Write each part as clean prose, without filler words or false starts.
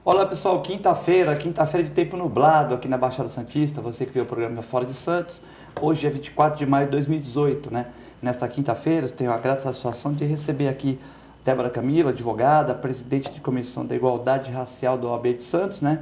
Olá pessoal, quinta-feira de tempo nublado aqui na Baixada Santista, você que viu o programa Fora de Santos, hoje é 24 de maio de 2018, né? Nesta quinta-feira eu tenho a grata satisfação de receber aqui Débora Camilo, advogada, presidente de Comissão da Igualdade Racial da OAB de Santos, né?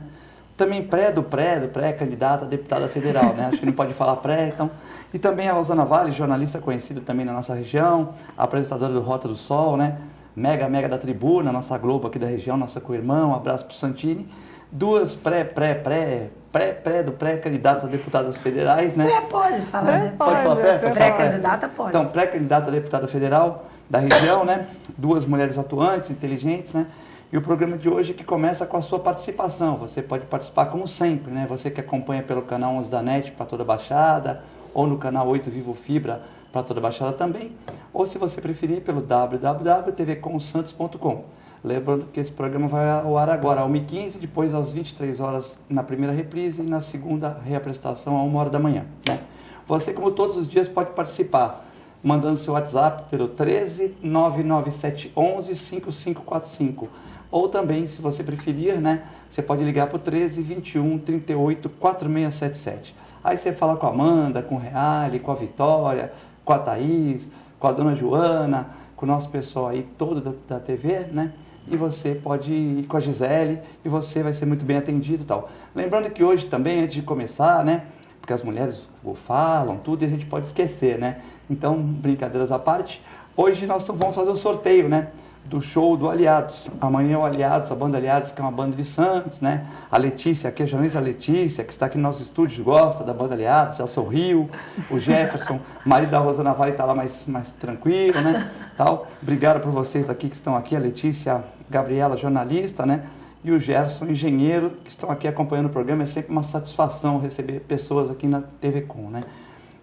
Também pré-candidata a deputada federal, né? Acho que não pode falar pré, então. E também a Rosana Vale, jornalista conhecida também na nossa região, apresentadora do Rota do Sol, né? Mega da Tribuna, nossa Globo aqui da região, nossa co-irmã, um abraço pro Santini. Duas pré-candidatas a deputadas federais, né? Pode falar, né? Pode falar Pré-candidata pode. Então, pré-candidata a deputada federal da região, né? Duas mulheres atuantes, inteligentes, né? E o programa de hoje que começa com a sua participação. Você pode participar como sempre, né? Você que acompanha pelo canal 11 da NET para toda a Baixada, ou no canal 8 Vivo Fibra para toda a Baixada também, ou se você preferir pelo www.tvcomsantos.com. Lembrando que esse programa vai ao ar agora às 1h15, depois às 23 horas na primeira reprise e na segunda reapresentação às 1h da manhã, né? Você, como todos os dias, pode participar mandando seu WhatsApp pelo 13 99711 5545. Ou também, se você preferir, né, você pode ligar para o 13 21 38 4677. Aí você fala com a Amanda, com o Reale, com a Vitória, com a Thaís, com a dona Joana, com o nosso pessoal aí todo da TV, né? E você pode ir com a Gisele e você vai ser muito bem atendido e tal. Lembrando que hoje também, antes de começar, né? Porque as mulheres falam tudo e a gente pode esquecer, né? Então, brincadeiras à parte, hoje nós vamos fazer o sorteio, né? Do show do Aliados. Amanhã é o Aliados, a banda Aliados, que é uma banda de Santos, né? A Letícia, aqui a jornalista Letícia, que está aqui no nosso estúdio, gosta da banda Aliados, já sorriu. O Jefferson, marido da Rosana Vale, está lá mais tranquilo, né? Tal. Obrigado por vocês aqui que estão aqui, a Letícia, Gabriela, jornalista, né? E o Gerson, engenheiro, que estão aqui acompanhando o programa. É sempre uma satisfação receber pessoas aqui na TV Com, né?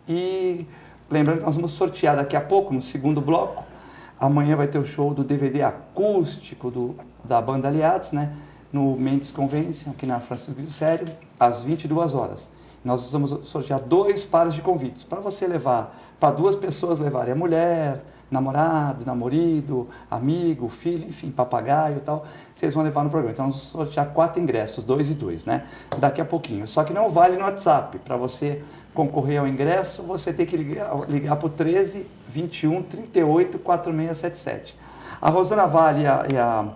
E lembrando que nós vamos sortear daqui a pouco, no segundo bloco. Amanhã vai ter o show do DVD acústico da banda Aliados, né? No Mendes Convention, aqui na Francisco de Sério, às 22 horas. Nós vamos sortear 2 pares de convites, para você levar, para 2 pessoas levarem a mulher, namorado, namorido, amigo, filho, enfim, papagaio e tal, vocês vão levar no programa. Então, vamos sortear 4 ingressos, 2 e 2, né? Daqui a pouquinho. Só que não vale no WhatsApp. Para você concorrer ao ingresso, você tem que ligar para o 13 21 38 4677. A Rosana Vale e a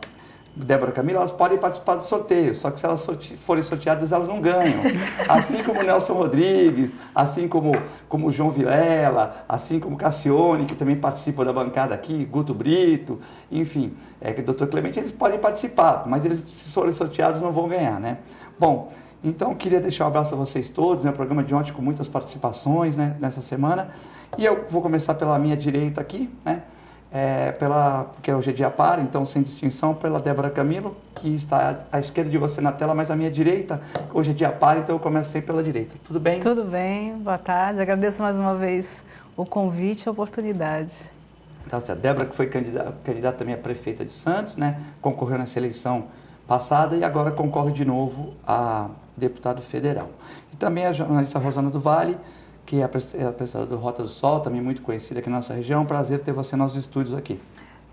Débora Camilo, elas podem participar do sorteio, só que se elas forem sorteadas, elas não ganham. Assim como o Nelson Rodrigues, assim como o João Vilela, assim como o Cassione, que também participa da bancada aqui, Guto Brito, enfim, o Dr. Clemente, eles podem participar, mas eles, se forem sorteados, não vão ganhar, né? Bom, então queria deixar um abraço a vocês todos, né? O programa de ontem com muitas participações, né? Nessa semana. E eu vou começar pela minha direita aqui, né? Porque hoje é dia par, então sem distinção, pela Débora Camilo, que está à esquerda de você na tela, mas à minha direita, hoje é dia par, então eu começo sempre pela direita. Tudo bem? Tudo bem, boa tarde. Agradeço mais uma vez o convite e a oportunidade. Tá certo. Débora, que foi candidata também a prefeita de Santos, né? Concorreu nessa eleição passada e agora concorre de novo a deputado federal. E também a jornalista Rosana do Vale, que é apresentadora do Rota do Sol, também muito conhecida aqui na nossa região. Prazer ter você nos estúdios aqui.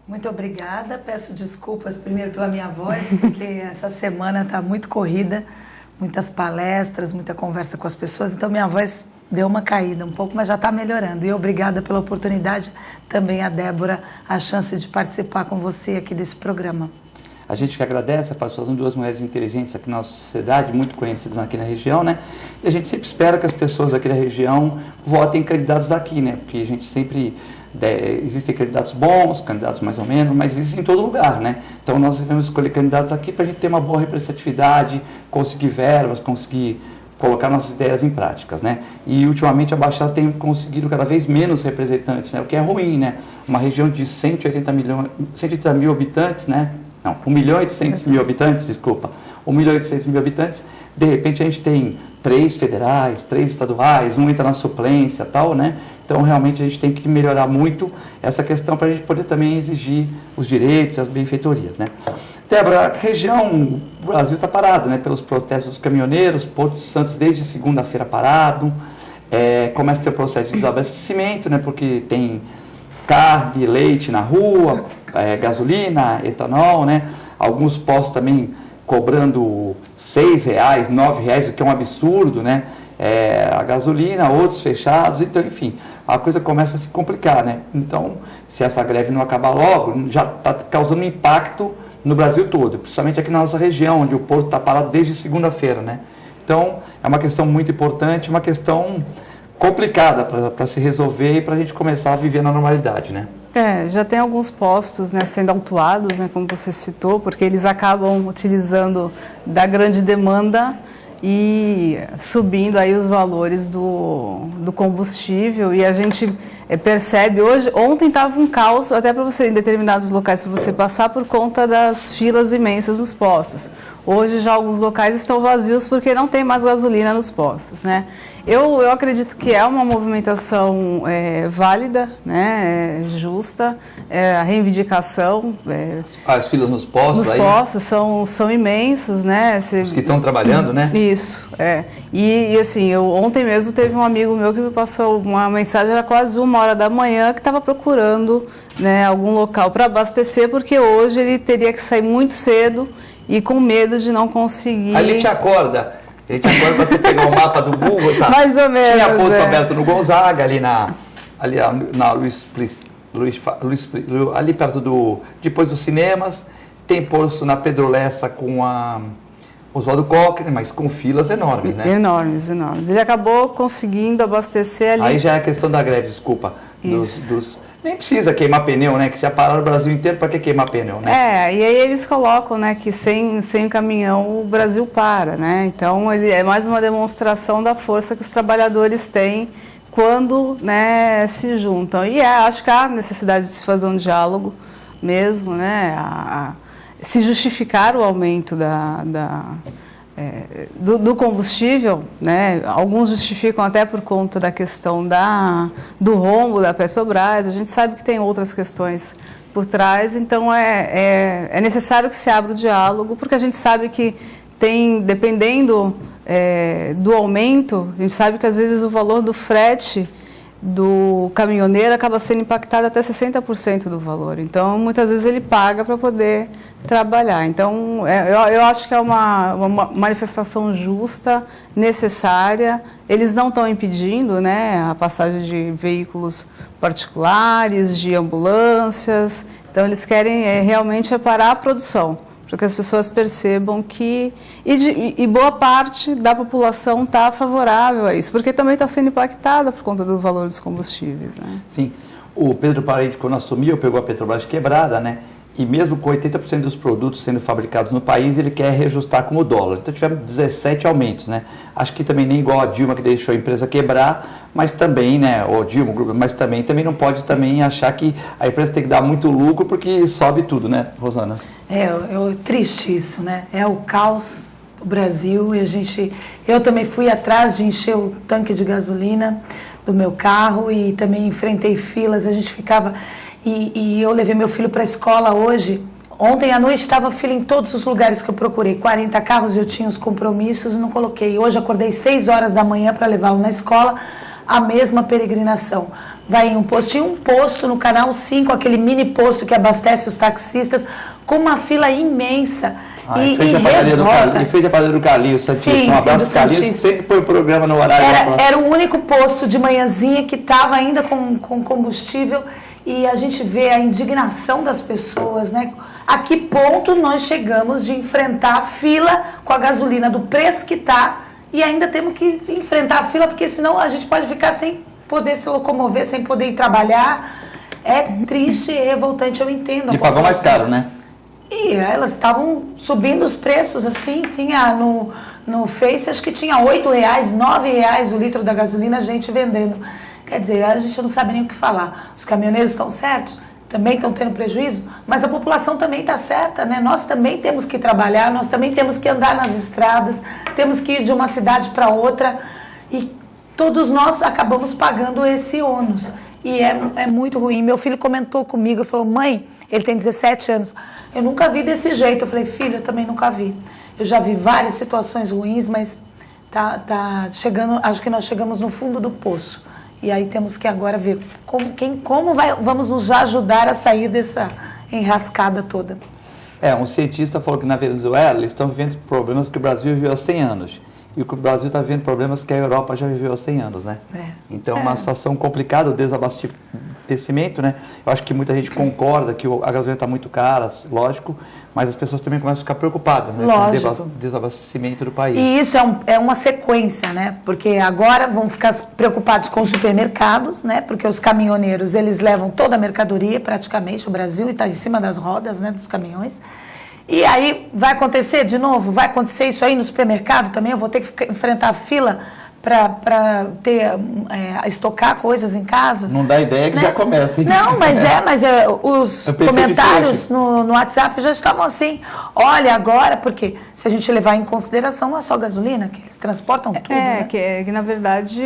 Muito obrigada. Peço desculpas primeiro pela minha voz, porque essa semana está muito corrida, muitas palestras, muita conversa com as pessoas, então minha voz deu uma caída um pouco, mas já está melhorando. E obrigada pela oportunidade, também a Débora, a chance de participar com você aqui desse programa. A gente que agradece a participação de 2 mulheres inteligentes aqui na nossa sociedade, muito conhecidas aqui na região, né? E a gente sempre espera que as pessoas aqui da região votem em candidatos daqui, né? Porque a gente sempre... existem candidatos bons, candidatos mais ou menos, mas existem em todo lugar, né? Então nós devemos escolher candidatos aqui para a gente ter uma boa representatividade, conseguir verbas, conseguir colocar nossas ideias em práticas, né? E ultimamente a Baixada tem conseguido cada vez menos representantes, né? O que é ruim, né? Uma região de 180 mil habitantes, né? Não, 1.800.000 habitantes, desculpa. 1.800.000 habitantes, de repente a gente tem 3 federais, 3 estaduais, um entra na suplência, tal, né? Então realmente a gente tem que melhorar muito essa questão para a gente poder também exigir os direitos e as benfeitorias, né? Débora, a região, o Brasil está parado, né? Pelos protestos dos caminhoneiros, Porto de Santos desde segunda-feira parado, começa a ter o processo de desabastecimento, né? Porque tem carne, leite na rua, gasolina, etanol, né? Alguns postos também cobrando R$6, R$9, o que é um absurdo, né? A gasolina, outros fechados, então, enfim, a coisa começa a se complicar, né? Então, se essa greve não acabar logo, já está causando um impacto no Brasil todo, principalmente aqui na nossa região, onde o porto está parado desde segunda-feira, né? Então, é uma questão muito importante, uma questão complicada para se resolver e para a gente começar a viver na normalidade, né? Já tem alguns postos, né, sendo autuados, né, como você citou, porque eles acabam utilizando da grande demanda e subindo aí os valores do combustível, e a gente percebe ontem estava um caos até para você, em determinados locais, para você passar por conta das filas imensas nos postos. Hoje já alguns locais estão vazios porque não tem mais gasolina nos postos, né? Eu acredito que é uma movimentação válida, né, justa, a reivindicação. As filas nos postos? Nos postos são imensos, né? Os que estão trabalhando, né? Isso, E assim, ontem mesmo teve um amigo meu que me passou uma mensagem, era quase 1h da manhã, que estava procurando, né, algum local para abastecer, porque hoje ele teria que sair muito cedo e com medo de não conseguir. Ali te acorda. A gente acorda para você pegar o mapa do Google, tá? Mais ou menos. Tinha posto aberto no Gonzaga, ali na ali perto depois dos cinemas. Tem posto na Pedro Lessa com a Oswaldo Cockner, mas com filas enormes, né? Enormes. Ele acabou conseguindo abastecer ali. Aí já é a questão da greve, desculpa. Nem precisa queimar pneu, né? Que já pararam o Brasil inteiro, para que queimar pneu, né? E aí eles colocam, né, que sem caminhão o Brasil para, né? Então, é mais uma demonstração da força que os trabalhadores têm quando, né, se juntam. E acho que há necessidade de se fazer um diálogo mesmo, né? Se justificar o aumento do combustível, né? Alguns justificam até por conta da questão do rombo da Petrobras. A gente sabe que tem outras questões por trás, então é necessário que se abra o diálogo, porque a gente sabe que dependendo do aumento, a gente sabe que às vezes o valor do frete do caminhoneiro acaba sendo impactado até 60% do valor. Então, muitas vezes ele paga para poder trabalhar. Então, eu acho que é uma manifestação justa, necessária. Eles não estão impedindo, né, a passagem de veículos particulares, de ambulâncias. Então, eles querem realmente parar a produção, para que as pessoas percebam que... E boa parte da população está favorável a isso, porque também está sendo impactada por conta do valor dos combustíveis, né? Sim. O Pedro Parente, quando assumiu, pegou a Petrobras quebrada, né? E mesmo com 80% dos produtos sendo fabricados no país, ele quer reajustar com o dólar. Então tivemos 17 aumentos, né? Acho que também nem igual a Dilma, que deixou a empresa quebrar, mas também, né? Ou Dilma, o grupo, mas também não pode também achar que a empresa tem que dar muito lucro, porque sobe tudo, né, Rosana? É triste isso, né? É o caos do Brasil e eu também fui atrás de encher o tanque de gasolina do meu carro e também enfrentei filas, a gente ficava... E eu levei meu filho para a escola hoje. Ontem à noite estava fila em todos os lugares que eu procurei. 40 carros, eu tinha os compromissos e não coloquei. Hoje acordei 6 horas da manhã para levá-lo na escola, a mesma peregrinação. Vai em um posto. Tinha um posto no Canal 5, aquele mini posto que abastece os taxistas, com uma fila imensa. Em frente à padaria do Calil, Santíssimo. Sim, um abraço, Calil, sempre põe o programa no horário. Era o único posto de manhãzinha que estava ainda com combustível. E a gente vê a indignação das pessoas, né? A que ponto nós chegamos de enfrentar a fila com a gasolina do preço que está e ainda temos que enfrentar a fila, porque senão a gente pode ficar sem poder se locomover, sem poder ir trabalhar. É triste e revoltante, eu entendo. E pagou mais caro, né? E elas estavam subindo os preços, assim, tinha no Face, acho que tinha R$8, R$9 o litro da gasolina, a gente vendendo. Quer dizer, a gente não sabe nem o que falar. Os caminhoneiros estão certos, também estão tendo prejuízo, mas a população também está certa, né? Nós também temos que trabalhar, nós também temos que andar nas estradas, temos que ir de uma cidade para outra e todos nós acabamos pagando esse ônus. E é muito ruim. Meu filho comentou comigo, falou, mãe, ele tem 17 anos, eu nunca vi desse jeito. Eu falei, filho, eu também nunca vi. Eu já vi várias situações ruins, mas tá chegando, acho que nós chegamos no fundo do poço. E aí temos que agora ver vamos nos ajudar a sair dessa enrascada toda. Um cientista falou que na Venezuela eles estão vivendo problemas que o Brasil viveu há 100 anos. E o Brasil está vivendo problemas que a Europa já viveu há 100 anos, né? Então é uma situação complicada, o desabastecimento, né? Eu acho que muita gente concorda que a gasolina está muito cara, lógico, mas as pessoas também começam a ficar preocupadas, né? Com o desabastecimento do país. E isso é uma sequência, né? Porque agora vão ficar preocupados com os supermercados, né? Porque os caminhoneiros, eles levam toda a mercadoria, praticamente, o Brasil está em cima das rodas, né? Dos caminhões. E aí vai acontecer de novo? Vai acontecer isso aí no supermercado também? Eu vou ter que enfrentar a fila para estocar coisas em casa? Não dá ideia que, né? Já começa, hein? Não, mas os comentários no WhatsApp já estavam assim. Olha, agora, porque se a gente levar em consideração, não é só gasolina, que eles transportam tudo. Né? Que na verdade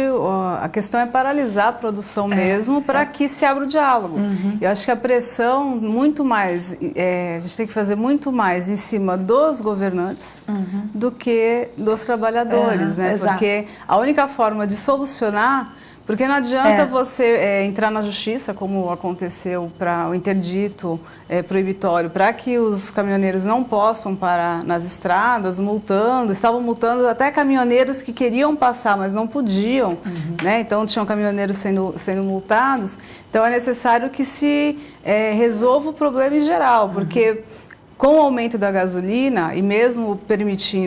a questão é paralisar a produção mesmo para que se abra o diálogo. Eu acho que a pressão muito mais, a gente tem que fazer muito mais em cima dos governantes do que dos trabalhadores, né? Porque a única forma de solucionar, porque não adianta você entrar na justiça, como aconteceu para o interdito proibitório, para que os caminhoneiros não possam parar nas estradas, estavam multando até caminhoneiros que queriam passar, mas não podiam, né? Então tinham caminhoneiros sendo multados. Então é necessário que se resolva o problema em geral, porque com o aumento da gasolina e mesmo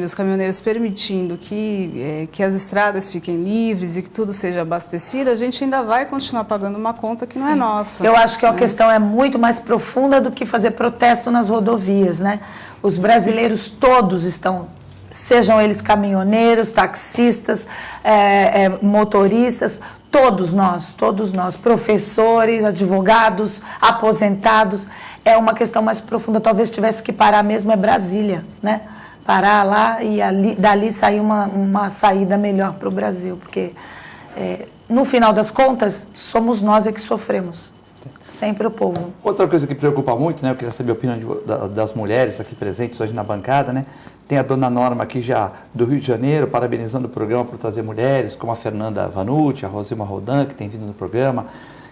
os caminhoneiros permitindo que as estradas fiquem livres e que tudo seja abastecido, a gente ainda vai continuar pagando uma conta que não é nossa. Eu acho que a questão é muito mais profunda do que fazer protesto nas rodovias, né? Os brasileiros todos estão, sejam eles caminhoneiros, taxistas, motoristas, todos nós, professores, advogados, aposentados. É uma questão mais profunda, talvez tivesse que parar mesmo Brasília, né? Parar lá e dali sair uma saída melhor para o Brasil, porque no final das contas, somos nós que sofremos, sempre o povo. Outra coisa que preocupa muito, né? Eu queria saber a opinião das mulheres aqui presentes hoje na bancada, né? Tem a dona Norma aqui já do Rio de Janeiro, parabenizando o programa por trazer mulheres, como a Fernanda Vanucci, a Rosilma Rodan, que tem vindo no programa,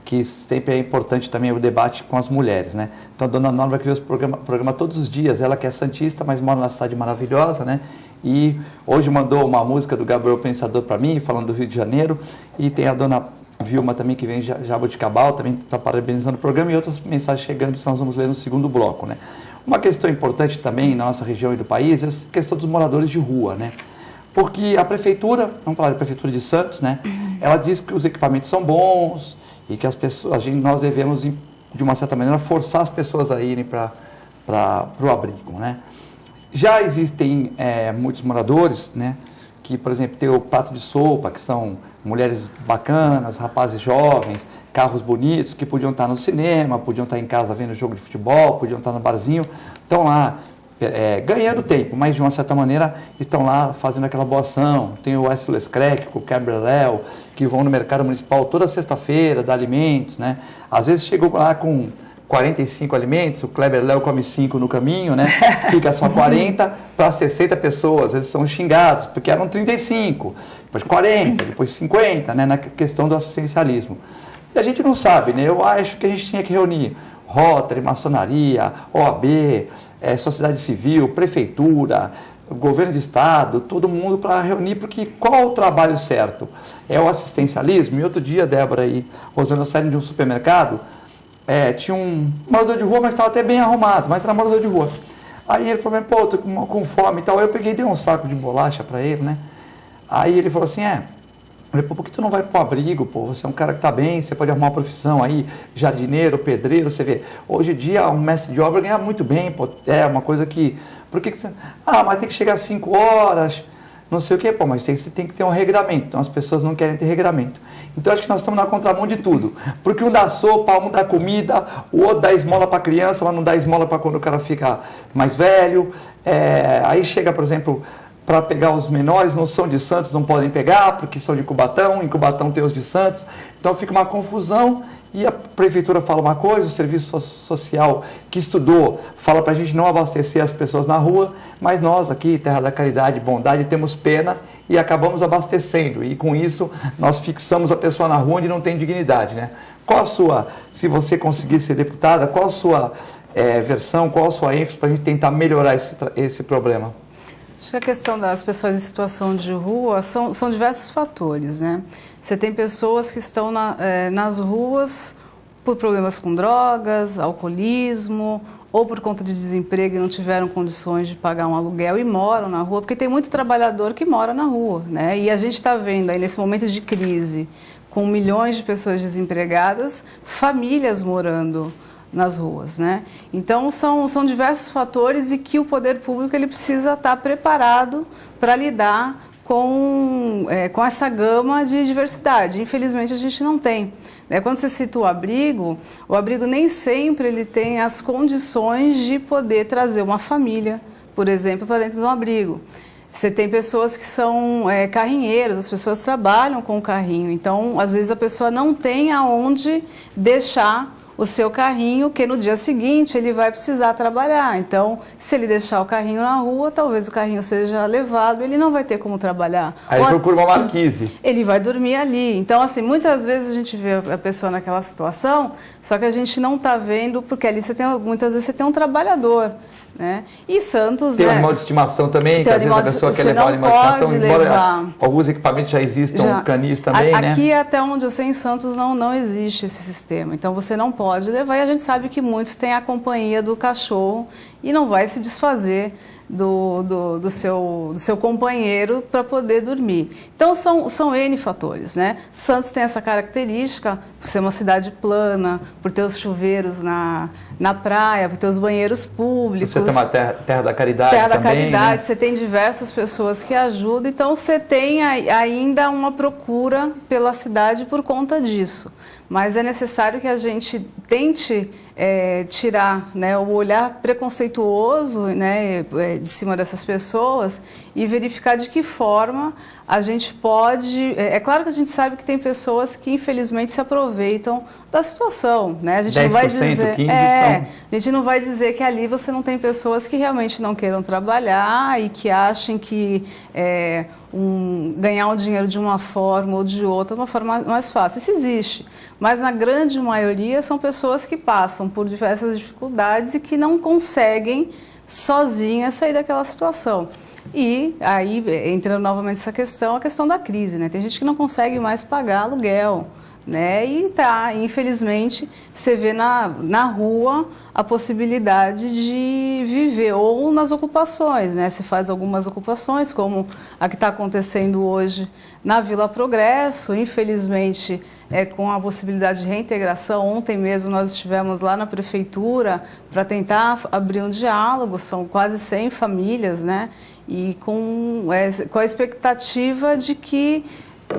que sempre é importante também o debate com as mulheres, né? Então, a dona Norma que vê o programa todos os dias, ela que é santista, mas mora na cidade maravilhosa, né? E hoje mandou uma música do Gabriel Pensador para mim, falando do Rio de Janeiro, e tem a dona Vilma também, que vem de Jaboticabal, também está parabenizando o programa, e outras mensagens chegando que nós vamos ler no segundo bloco, né? Uma questão importante também na nossa região e do país é a questão dos moradores de rua, né? Porque a prefeitura, vamos falar da prefeitura de Santos, né? Ela diz que os equipamentos são bons, e que nós devemos, de uma certa maneira, forçar as pessoas a irem para o abrigo, né? Já existem muitos moradores, né, que, por exemplo, tem o prato de sopa, que são mulheres bacanas, rapazes jovens, carros bonitos, que podiam estar no cinema, podiam estar em casa vendo jogo de futebol, podiam estar no barzinho, estão lá ganhando tempo, mas de uma certa maneira estão lá fazendo aquela boa ação. Tem o SOS Crack, o Quebra-Léu, que vão no mercado municipal toda sexta-feira, dar alimentos, né? Às vezes chegam lá com 45 alimentos, o Kleber Léo come 5 no caminho, né? Fica só 40 para 60 pessoas, às vezes são xingados, porque eram 35, depois 40, depois 50, né? Na questão do assistencialismo. E a gente não sabe, né? Eu acho que a gente tinha que reunir Rotary, maçonaria, OAB, sociedade civil, prefeitura, governo de estado, todo mundo para reunir, porque qual o trabalho certo? É o assistencialismo? E outro dia, Débora e Rosana saíram de um supermercado, tinha um morador de rua, mas estava até bem arrumado, mas era morador de rua. Aí ele falou, pô, tô com fome e tal. Aí eu peguei e dei um saco de bolacha para ele, né? Aí ele falou assim, eu falei, pô, por que tu não vai pro abrigo, pô? Você é um cara que tá bem, você pode arrumar uma profissão aí, jardineiro, pedreiro, você vê. Hoje em dia, um mestre de obra ganha muito bem, pô, uma coisa que... Por que você... mas tem que chegar às 5 horas, não sei o quê, pô, mas você tem que ter um regramento. Então, as pessoas não querem ter regramento. Então, acho que nós estamos na contramão de tudo. Porque um dá sopa, um dá comida, o outro dá esmola para criança, mas não dá esmola para quando o cara fica mais velho. Aí chega, por exemplo... Para pegar os menores, não são de Santos, não podem pegar, porque são de Cubatão, em Cubatão tem os de Santos. Então fica uma confusão e a prefeitura fala uma coisa, o serviço social que estudou fala para a gente não abastecer as pessoas na rua, mas nós aqui, Terra da Caridade e Bondade, temos pena e acabamos abastecendo. E com isso nós fixamos a pessoa na rua onde não tem dignidade, né? Qual a sua, se você conseguir ser deputada, qual a sua versão, qual a sua ênfase para a gente tentar melhorar esse problema? Acho que a questão das pessoas em situação de rua são diversos fatores, né? Você tem pessoas que estão nas ruas por problemas com drogas, alcoolismo, ou por conta de desemprego e não tiveram condições de pagar um aluguel e moram na rua, porque tem muito trabalhador que mora na rua, né? E a gente está vendo aí nesse momento de crise, com milhões de pessoas desempregadas, famílias morando nas ruas, né? Então são diversos fatores e que o poder público ele precisa estar preparado para lidar com essa gama de diversidade. Infelizmente a gente não tem. Quando você cita o abrigo nem sempre ele tem as condições de poder trazer uma família, por exemplo, para dentro de um abrigo. Você tem pessoas que são carrinheiros, as pessoas trabalham com o carrinho, então às vezes a pessoa não tem aonde deixar o seu carrinho, que no dia seguinte ele vai precisar trabalhar. Então, se ele deixar o carrinho na rua, talvez o carrinho seja levado, ele não vai ter como trabalhar. Aí procura uma marquise. Ele vai dormir ali. Então, assim, muitas vezes a gente vê a pessoa naquela situação, só que a gente não está vendo, porque ali muitas vezes você tem um trabalhador. Né? E Santos, tem um animal de estimação também, que às vezes a pessoa quer levar o animal de estimação, embora alguns equipamentos já existam, canis também, né? Aqui, até onde eu sei, em Santos não existe esse sistema, então você não pode levar, e a gente sabe que muitos têm a companhia do cachorro e não vai se desfazer do seu companheiro para poder dormir. Então são N fatores, né? Santos tem essa característica por ser uma cidade plana, por ter os chuveiros na praia, por ter os banheiros públicos. Você tem uma terra da caridade também, terra da caridade, né? Você tem diversas pessoas que ajudam, então você tem ainda uma procura pela cidade por conta disso. Mas é necessário que a gente tente tirar, né, o olhar preconceituoso, né, de cima dessas pessoas e verificar de que forma a gente pode... É claro que a gente sabe que tem pessoas que infelizmente se aproveitam da situação, né? A gente 10%, não vai dizer, 15% a gente não vai dizer que ali você não tem pessoas que realmente não queiram trabalhar e que achem que ganhar um dinheiro de uma forma ou de outra é uma forma mais fácil. Isso existe, mas na grande maioria são pessoas que passam por diversas dificuldades e que não conseguem sozinhas sair daquela situação. E aí, entrando novamente nessa questão, a questão da crise, né? Tem gente que não consegue mais pagar aluguel, né? E infelizmente, você vê na rua a possibilidade de viver, ou nas ocupações, né? Você faz algumas ocupações, como a que está acontecendo hoje na Vila Progresso, infelizmente, com a possibilidade de reintegração. Ontem mesmo nós estivemos lá na prefeitura para tentar abrir um diálogo, são quase 100 famílias, né? E com a expectativa de que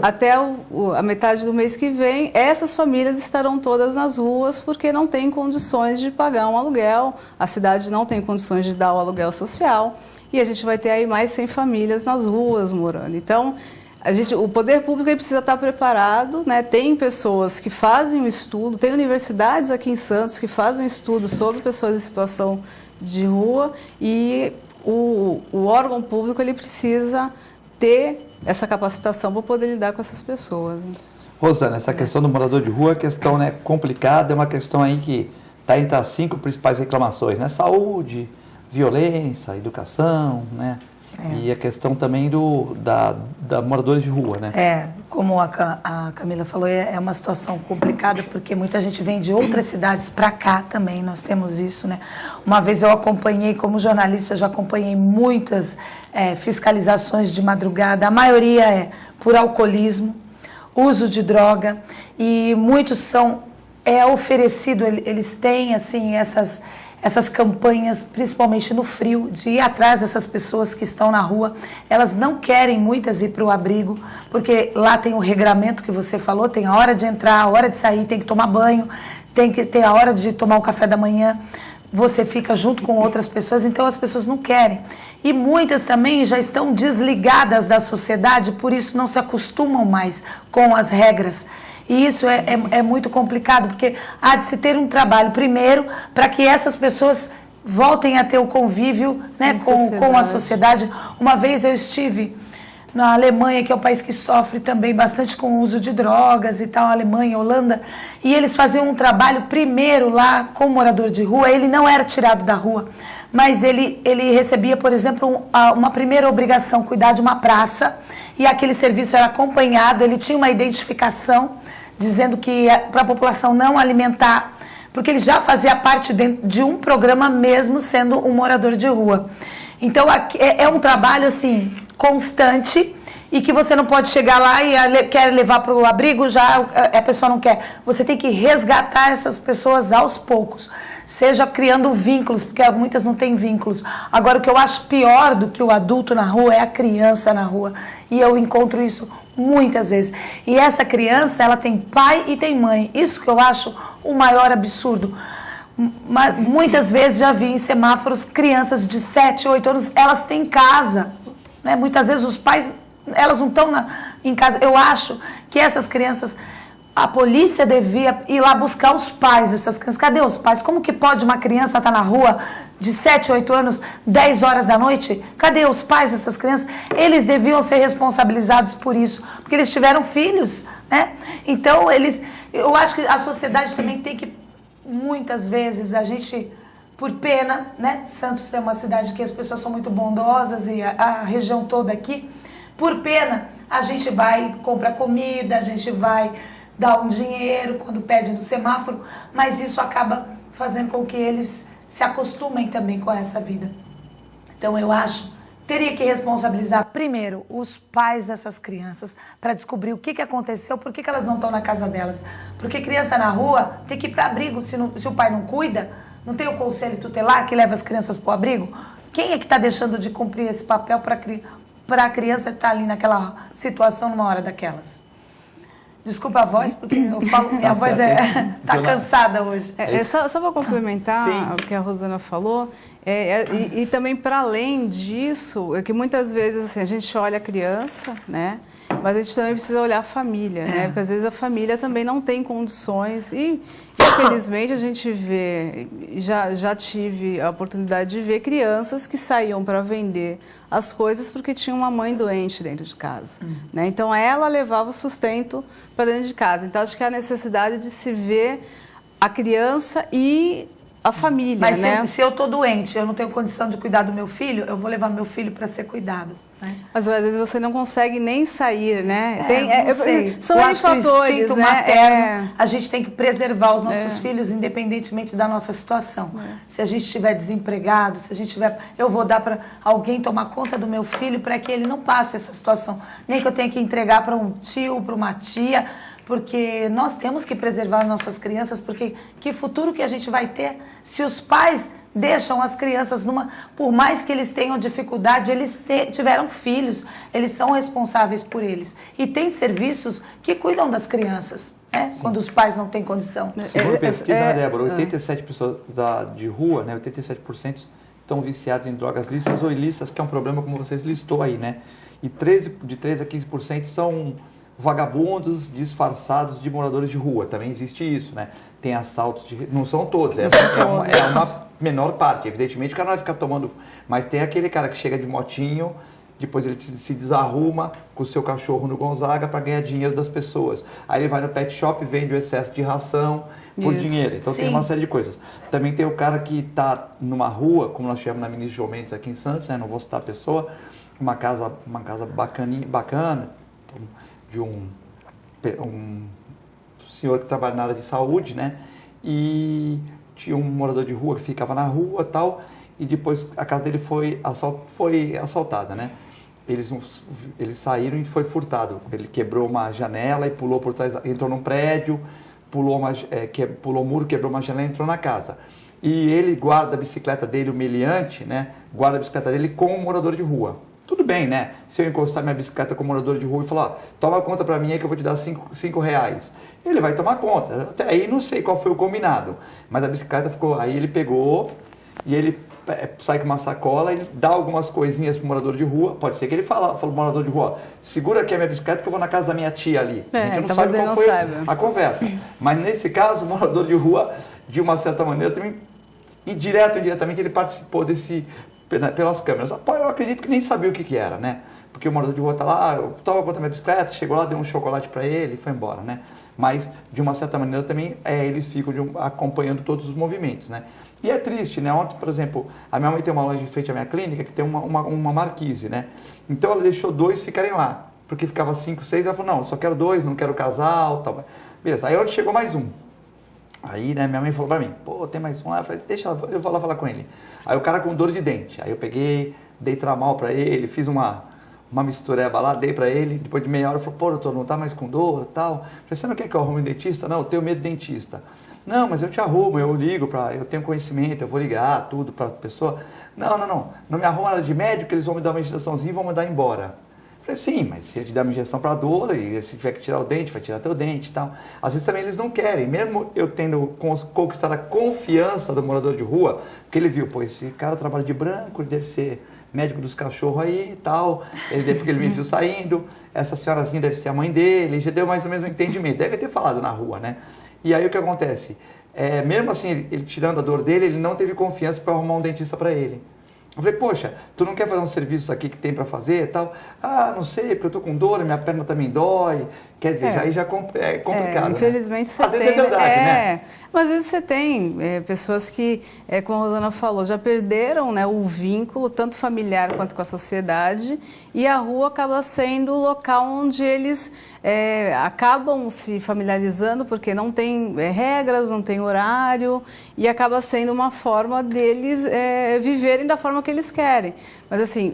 até a metade do mês que vem, essas famílias estarão todas nas ruas porque não têm condições de pagar um aluguel, a cidade não tem condições de dar o aluguel social e a gente vai ter aí mais 100 famílias nas ruas morando. Então, o poder público precisa estar preparado, né? Tem pessoas que fazem um estudo, tem universidades aqui em Santos que fazem um estudo sobre pessoas em situação de rua e o órgão público ele precisa ter essa capacitação para poder lidar com essas pessoas. Rosana, essa questão do morador de rua é uma questão, né, complicada, é uma questão aí que está entre as 5 principais reclamações, né? Saúde, violência, educação, né? E a questão também da moradores de rua, né? Como a Camila falou, é uma situação complicada porque muita gente vem de outras cidades para cá também, nós temos isso, né? Uma vez eu acompanhei, como jornalista, já acompanhei muitas fiscalizações de madrugada, a maioria é por alcoolismo, uso de droga, e muitos são oferecido, eles têm assim essas campanhas, principalmente no frio, de ir atrás dessas pessoas que estão na rua. Elas não querem muitas ir para o abrigo, porque lá tem o regramento que você falou, tem a hora de entrar, a hora de sair, tem que tomar banho, tem que ter a hora de tomar o café da manhã, você fica junto com outras pessoas, então as pessoas não querem. E muitas também já estão desligadas da sociedade, por isso não se acostumam mais com as regras. E isso é muito complicado, porque há de se ter um trabalho, primeiro, para que essas pessoas voltem a ter o convívio, né, com a sociedade. Uma vez eu estive na Alemanha, que é um país que sofre também bastante com o uso de drogas e tal, Alemanha, Holanda, e eles faziam um trabalho primeiro lá com o morador de rua. Ele não era tirado da rua, mas ele recebia, por exemplo, uma primeira obrigação, cuidar de uma praça, e aquele serviço era acompanhado, ele tinha uma identificação dizendo que para a população não alimentar, porque ele já fazia parte de um programa mesmo sendo um morador de rua. Então é um trabalho assim constante, e que você não pode chegar lá e quer levar para o abrigo, já a pessoa não quer. Você tem que resgatar essas pessoas aos poucos, seja criando vínculos, porque muitas não têm vínculos. Agora, o que eu acho pior do que o adulto na rua é a criança na rua, e eu encontro isso muitas vezes. E essa criança, ela tem pai e tem mãe. Isso que eu acho o maior absurdo. Mas, muitas vezes já vi em semáforos crianças de 7, 8 anos, elas têm casa, né? Muitas vezes os pais, elas não estão em casa. Eu acho que essas crianças, a polícia devia ir lá buscar os pais dessas crianças. Cadê os pais? Como que pode uma criança estar na rua de 7, 8 anos, 10 horas da noite? Cadê os pais dessas crianças? Eles deviam ser responsabilizados por isso, porque eles tiveram filhos, né? Então, eu acho que a sociedade também tem que, muitas vezes, a gente, por pena, né? Santos é uma cidade que as pessoas são muito bondosas, e a região toda aqui, por pena, a gente vai comprar comida, a gente vai dar um dinheiro quando pede no semáforo, mas isso acaba fazendo com que eles se acostumem também com essa vida. Então eu acho, teria que responsabilizar primeiro os pais dessas crianças para descobrir o que aconteceu, por que elas não estão na casa delas. Porque criança na rua tem que ir para abrigo, se o pai não cuida, não tem o conselho tutelar que leva as crianças para o abrigo. Quem é que está deixando de cumprir esse papel para a criança estar ali naquela situação numa hora daquelas? Desculpa a voz, porque eu falo, minha voz está cansada hoje. Só para complementar o que a Rosana falou, e também para além disso, é que muitas vezes assim, a gente olha a criança, né? Mas a gente também precisa olhar a família, né? Porque às vezes a família também não tem condições e, infelizmente, a gente vê, já tive a oportunidade de ver crianças que saíam para vender as coisas porque tinha uma mãe doente dentro de casa, né? Então, ela levava o sustento para dentro de casa. Então, acho que há a necessidade de se ver a criança e a família, mas né? Se eu estou doente, eu não tenho condição de cuidar do meu filho, eu vou levar meu filho para ser cuidado. Mas às vezes você não consegue nem sair, né? Não sei. São N fatores, né? Materno, a gente tem que preservar os nossos filhos, independentemente da nossa situação. Se a gente estiver desempregado, se a gente tiver, eu vou dar para alguém tomar conta do meu filho para que ele não passe essa situação. Nem que eu tenha que entregar para um tio, para uma tia, porque nós temos que preservar nossas crianças, porque que futuro que a gente vai ter se os pais deixam as crianças por mais que eles tenham dificuldade, eles tiveram filhos, eles são responsáveis por eles. E tem serviços que cuidam das crianças, né? Quando os pais não têm condição. Segundo pesquisa, né, Débora, 87 pessoas de rua, né, 87% estão viciados em drogas lícitas ou ilícitas, que é um problema como vocês listou aí, né? E de 13 a 15% são vagabundos disfarçados de moradores de rua. Também existe isso, né? Tem assaltos, não são todos, é uma menor parte. Evidentemente o cara não vai ficar tomando, mas tem aquele cara que chega de motinho, depois ele se desarruma com o seu cachorro no Gonzaga para ganhar dinheiro das pessoas. Aí ele vai no pet shop e vende o excesso de ração por dinheiro. Então tem uma série de coisas. Também tem o cara que está numa rua, como nós chamamos na Ministro João Mendes aqui em Santos, né? Não vou citar a pessoa, uma casa bacana, de um senhor que trabalha na área de saúde, né? E tinha um morador de rua que ficava na rua e tal, e depois a casa dele foi assaltada, né? Eles saíram e foi furtado. Ele quebrou uma janela e pulou por trás, entrou num prédio, pulou o muro, quebrou uma janela e entrou na casa. E ele guarda a bicicleta dele, o meliante, né? Guarda a bicicleta dele com um morador de rua. Tudo bem, né? Se eu encostar minha bicicleta com o morador de rua e falar, toma conta pra mim aí que eu vou te dar R$5, ele vai tomar conta. Até aí não sei qual foi o combinado, mas a bicicleta ficou, aí ele pegou e ele sai com uma sacola e dá algumas coisinhas pro morador de rua. Pode ser que ele fala pro morador de rua, segura aqui a minha bicicleta que eu vou na casa da minha tia ali. A gente não sabe qual foi a conversa. Mas nesse caso, o morador de rua, de uma certa maneira, também, direto ou indiretamente, ele participou pelas câmeras. Eu acredito que nem sabia o que era, né? porque o morador de rua tá lá, eu tava contando minha bicicleta, chegou lá, deu um chocolate para ele e foi embora, né? Mas, de uma certa maneira, também eles ficam acompanhando todos os movimentos, né? E é triste, né? Ontem, por exemplo, a minha mãe tem uma loja em frente à minha clínica que tem uma marquise, né? Então ela deixou 2 ficarem lá, porque ficava 5, 6, ela falou, não, só quero 2, não quero casal, tal. Beleza, aí onde chegou mais um. Aí, né, minha mãe falou pra mim, pô, tem mais um lá, eu falei, deixa eu vou lá falar com ele. Aí o cara com dor de dente, aí eu peguei, dei tramal pra ele, fiz uma mistureba lá, dei pra ele, depois de meia hora, ele falou, pô, doutor, não tá mais com dor e tal. Eu falei, você não quer que eu arrume um dentista? Não, eu tenho medo de dentista. Não, mas eu te arrumo, eu ligo eu tenho conhecimento, eu vou ligar tudo pra pessoa. Não me arruma nada de médico, eles vão me dar uma injeçãozinha e vão mandar embora. Eu falei, sim, mas se ele te dar uma injeção para dor, e se tiver que tirar o dente, vai tirar teu dente e tal. Às vezes também eles não querem, mesmo eu tendo conquistado a confiança do morador de rua, porque ele viu, pô, esse cara trabalha de branco, ele deve ser médico dos cachorros aí e tal, porque ele me viu saindo, essa senhorazinha deve ser a mãe dele, já deu mais ou menos um entendimento, deve ter falado na rua, né? E aí o que acontece? Mesmo assim, ele tirando a dor dele, ele não teve confiança para arrumar um dentista para ele. Eu falei, poxa, tu não quer fazer um serviço aqui que tem para fazer e tal? Ah, não sei, porque eu tô com dor, minha perna também dói. Quer dizer, aí já é complicado, infelizmente, né? você às tem... vezes é verdade, né? Mas às vezes você tem pessoas que, como a Rosana falou, já perderam, né, o vínculo, tanto familiar quanto com a sociedade, e a rua acaba sendo o local onde eles acabam se familiarizando, porque não tem regras, não tem horário, e acaba sendo uma forma deles viverem da forma que eles querem. Mas assim,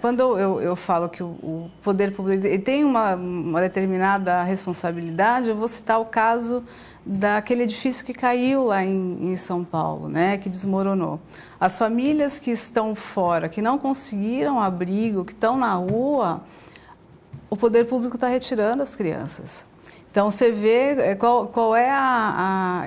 quando eu falo que o poder público ele tem uma determinada responsabilidade, eu vou citar o caso daquele edifício que caiu lá em São Paulo, né, que desmoronou. As famílias que estão fora, que não conseguiram abrigo, que estão na rua, o poder público está retirando as crianças. Então, você vê qual é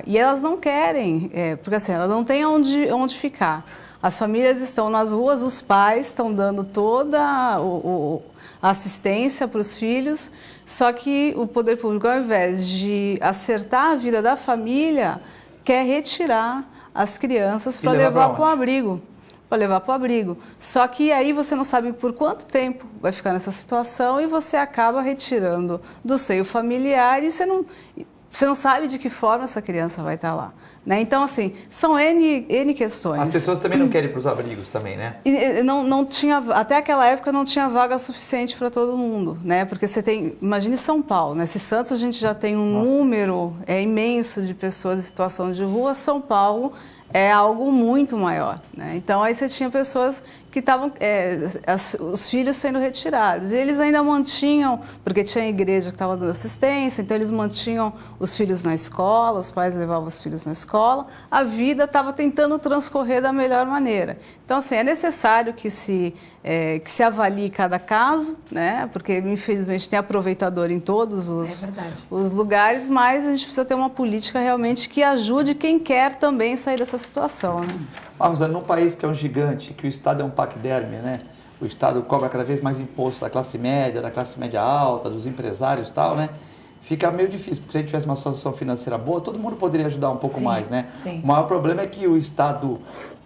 E elas não querem, porque assim, elas não têm onde ficar. As famílias estão nas ruas, os pais estão dando toda a assistência para os filhos, só que o poder público, ao invés de acertar a vida da família, quer retirar as crianças para levar para o abrigo. Para levar para o abrigo. Só que aí você não sabe por quanto tempo vai ficar nessa situação e você acaba retirando do seio familiar e você não sabe de que forma essa criança vai estar lá. Né? Então, assim, são N questões. As pessoas também não querem ir para os abrigos também, né? E não tinha, até aquela época não tinha vaga suficiente para todo mundo, né? Porque você tem, imagine São Paulo, né? Se Santos a gente já tem um número imenso de pessoas em situação de rua, São Paulo é algo muito maior, né? Então aí você tinha pessoas que estavam, os filhos sendo retirados, e eles ainda mantinham, porque tinha a igreja que estava dando assistência, então eles mantinham os filhos na escola, os pais levavam os filhos na escola, a vida estava tentando transcorrer da melhor maneira. Então assim, é necessário que se avalie cada caso, né? Porque infelizmente tem aproveitador em todos os lugares, mas a gente precisa ter uma política realmente que ajude quem quer também sair dessa situação, né? Vamos num país que é um gigante, que o Estado é um paquiderme, né? O Estado cobra cada vez mais imposto da classe média alta, dos empresários e tal, né? Fica meio difícil, porque se a gente tivesse uma situação financeira boa, todo mundo poderia ajudar um pouco mais, né? Sim. O maior problema é que o Estado,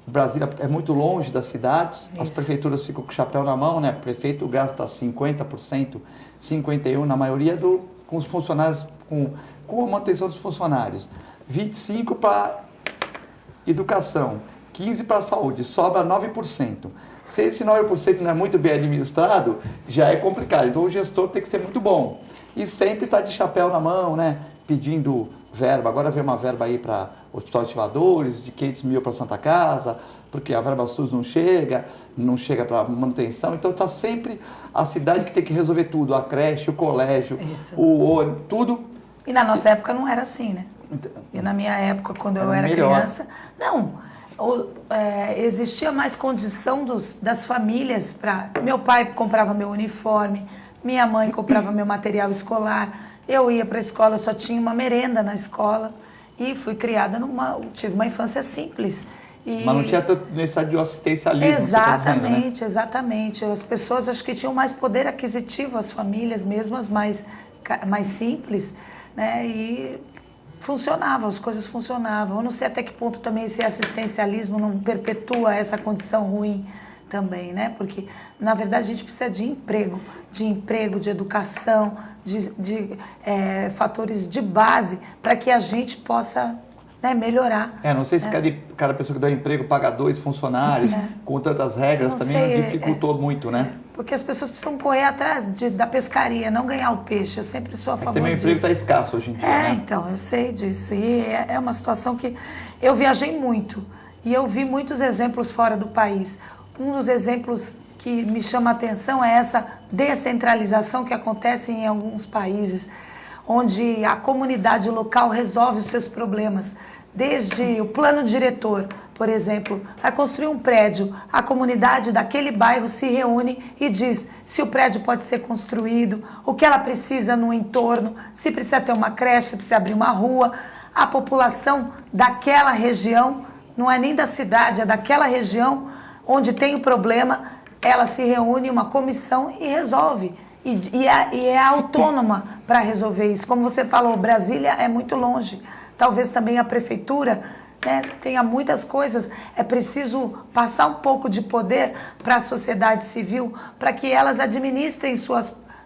Brasília é muito longe das cidades, as prefeituras ficam com o chapéu na mão, né? O prefeito gasta 50%, 51% na maioria com os funcionários, com a manutenção dos funcionários, 25% para educação, 15% para a saúde, sobra 9%. Se esse 9% não é muito bem administrado, já é complicado. Então o gestor tem que ser muito bom. E sempre está de chapéu na mão, né? Pedindo verba. Agora vem uma verba aí para o Hospital de Ativadores, de 500 mil para Santa Casa, porque a verba SUS não chega para manutenção. Então está sempre a cidade que tem que resolver tudo, a creche, o colégio, tudo. E na nossa época não era assim, né? E na minha época, quando eu era criança, existia mais condição das famílias para... Meu pai comprava meu uniforme, minha mãe comprava meu material escolar, eu ia para a escola, eu só tinha uma merenda na escola e fui criada tive uma infância simples. Mas não tinha tanta necessidade de assistencialismo. Exatamente, exatamente. As pessoas acho que tinham mais poder aquisitivo, as famílias, mesmo as mais simples, né? E funcionavam, as coisas funcionavam. Eu não sei até que ponto também esse assistencialismo não perpetua essa condição ruim também, né? Porque, na verdade, a gente precisa de emprego, de educação, de fatores de base para que a gente possa, né, melhorar. Não sei se cada pessoa que dá emprego paga 2 funcionários, com tantas regras também dificultou muito, né? Porque as pessoas precisam correr atrás da pescaria, não ganhar o peixe. Eu sempre sou a favor disso. Também o emprego está escasso hoje em dia, né? Então, eu sei disso. E é uma situação que eu viajei muito e eu vi muitos exemplos fora do país. Um dos exemplos que me chama a atenção é essa descentralização que acontece em alguns países, onde a comunidade local resolve os seus problemas. Desde o plano diretor, por exemplo, vai construir um prédio, a comunidade daquele bairro se reúne e diz se o prédio pode ser construído, o que ela precisa no entorno, se precisa ter uma creche, se precisa abrir uma rua. A população daquela região, não é nem da cidade, é daquela região onde tem o problema, ela se reúne em uma comissão e resolve. E é autônoma para resolver isso. Como você falou, Brasília é muito longe. Talvez também a prefeitura, né, tenha muitas coisas. É preciso passar um pouco de poder para a sociedade civil, para que elas administrem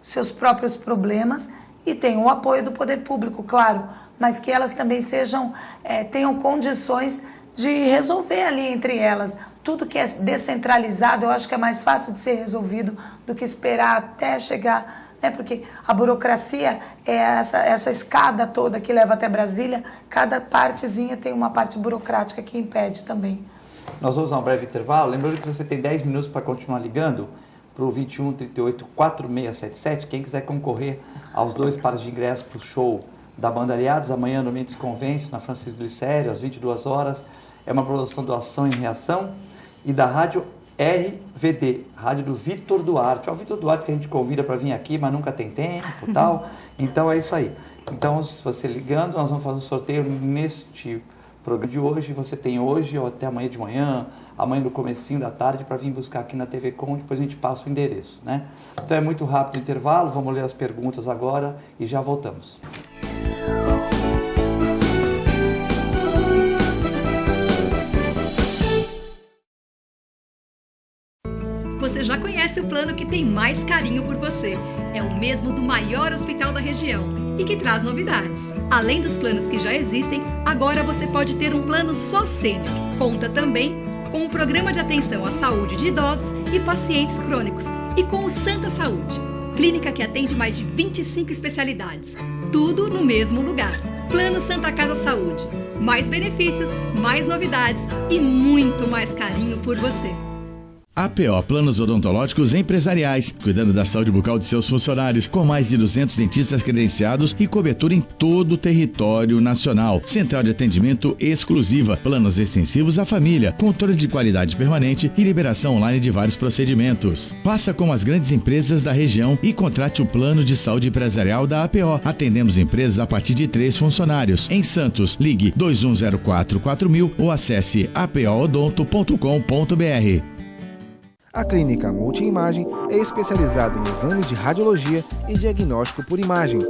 seus próprios problemas e tenham o apoio do poder público, claro, mas que elas também tenham condições de resolver ali entre elas. Tudo que é descentralizado, eu acho que é mais fácil de ser resolvido do que esperar até chegar, né? Porque a burocracia é essa escada toda que leva até Brasília, cada partezinha tem uma parte burocrática que impede também. Nós vamos a um breve intervalo, lembrando que você tem 10 minutos para continuar ligando para o 21 38 4677, quem quiser concorrer aos 2 pares de ingressos para o show da banda Aliados, amanhã no Mendes Convêncio, na Francisco Glicério, às 22 horas, é uma produção do Ação e Reação, e da Rádio RVD, Rádio do Vitor Duarte. É o Vitor Duarte que a gente convida para vir aqui, mas nunca tem tempo e tal. Então é isso aí. Então, se você ligando, nós vamos fazer um sorteio neste programa de hoje. Você tem hoje ou até amanhã de manhã, amanhã no comecinho da tarde, para vir buscar aqui na TV Com, depois a gente passa o endereço, né? Então é muito rápido o intervalo, vamos ler as perguntas agora e já voltamos. Você já conhece o plano que tem mais carinho por você. É o mesmo do maior hospital da região e que traz novidades. Além dos planos que já existem, agora você pode ter um plano só sênior. Conta também com o Programa de Atenção à Saúde de Idosos e Pacientes Crônicos e com o Santa Saúde, clínica que atende mais de 25 especialidades. Tudo no mesmo lugar. Plano Santa Casa Saúde. Mais benefícios, mais novidades e muito mais carinho por você. APO Planos Odontológicos Empresariais, cuidando da saúde bucal de seus funcionários, com mais de 200 dentistas credenciados e cobertura em todo o território nacional. Central de atendimento exclusiva, planos extensivos à família, controle de qualidade permanente e liberação online de vários procedimentos. Faça como as grandes empresas da região e contrate o plano de saúde empresarial da APO. Atendemos empresas a partir de 3 funcionários. Em Santos, ligue 2104-4000 ou acesse apoodonto.com.br. A Clínica Multiimagem é especializada em exames de radiologia e diagnóstico por imagem,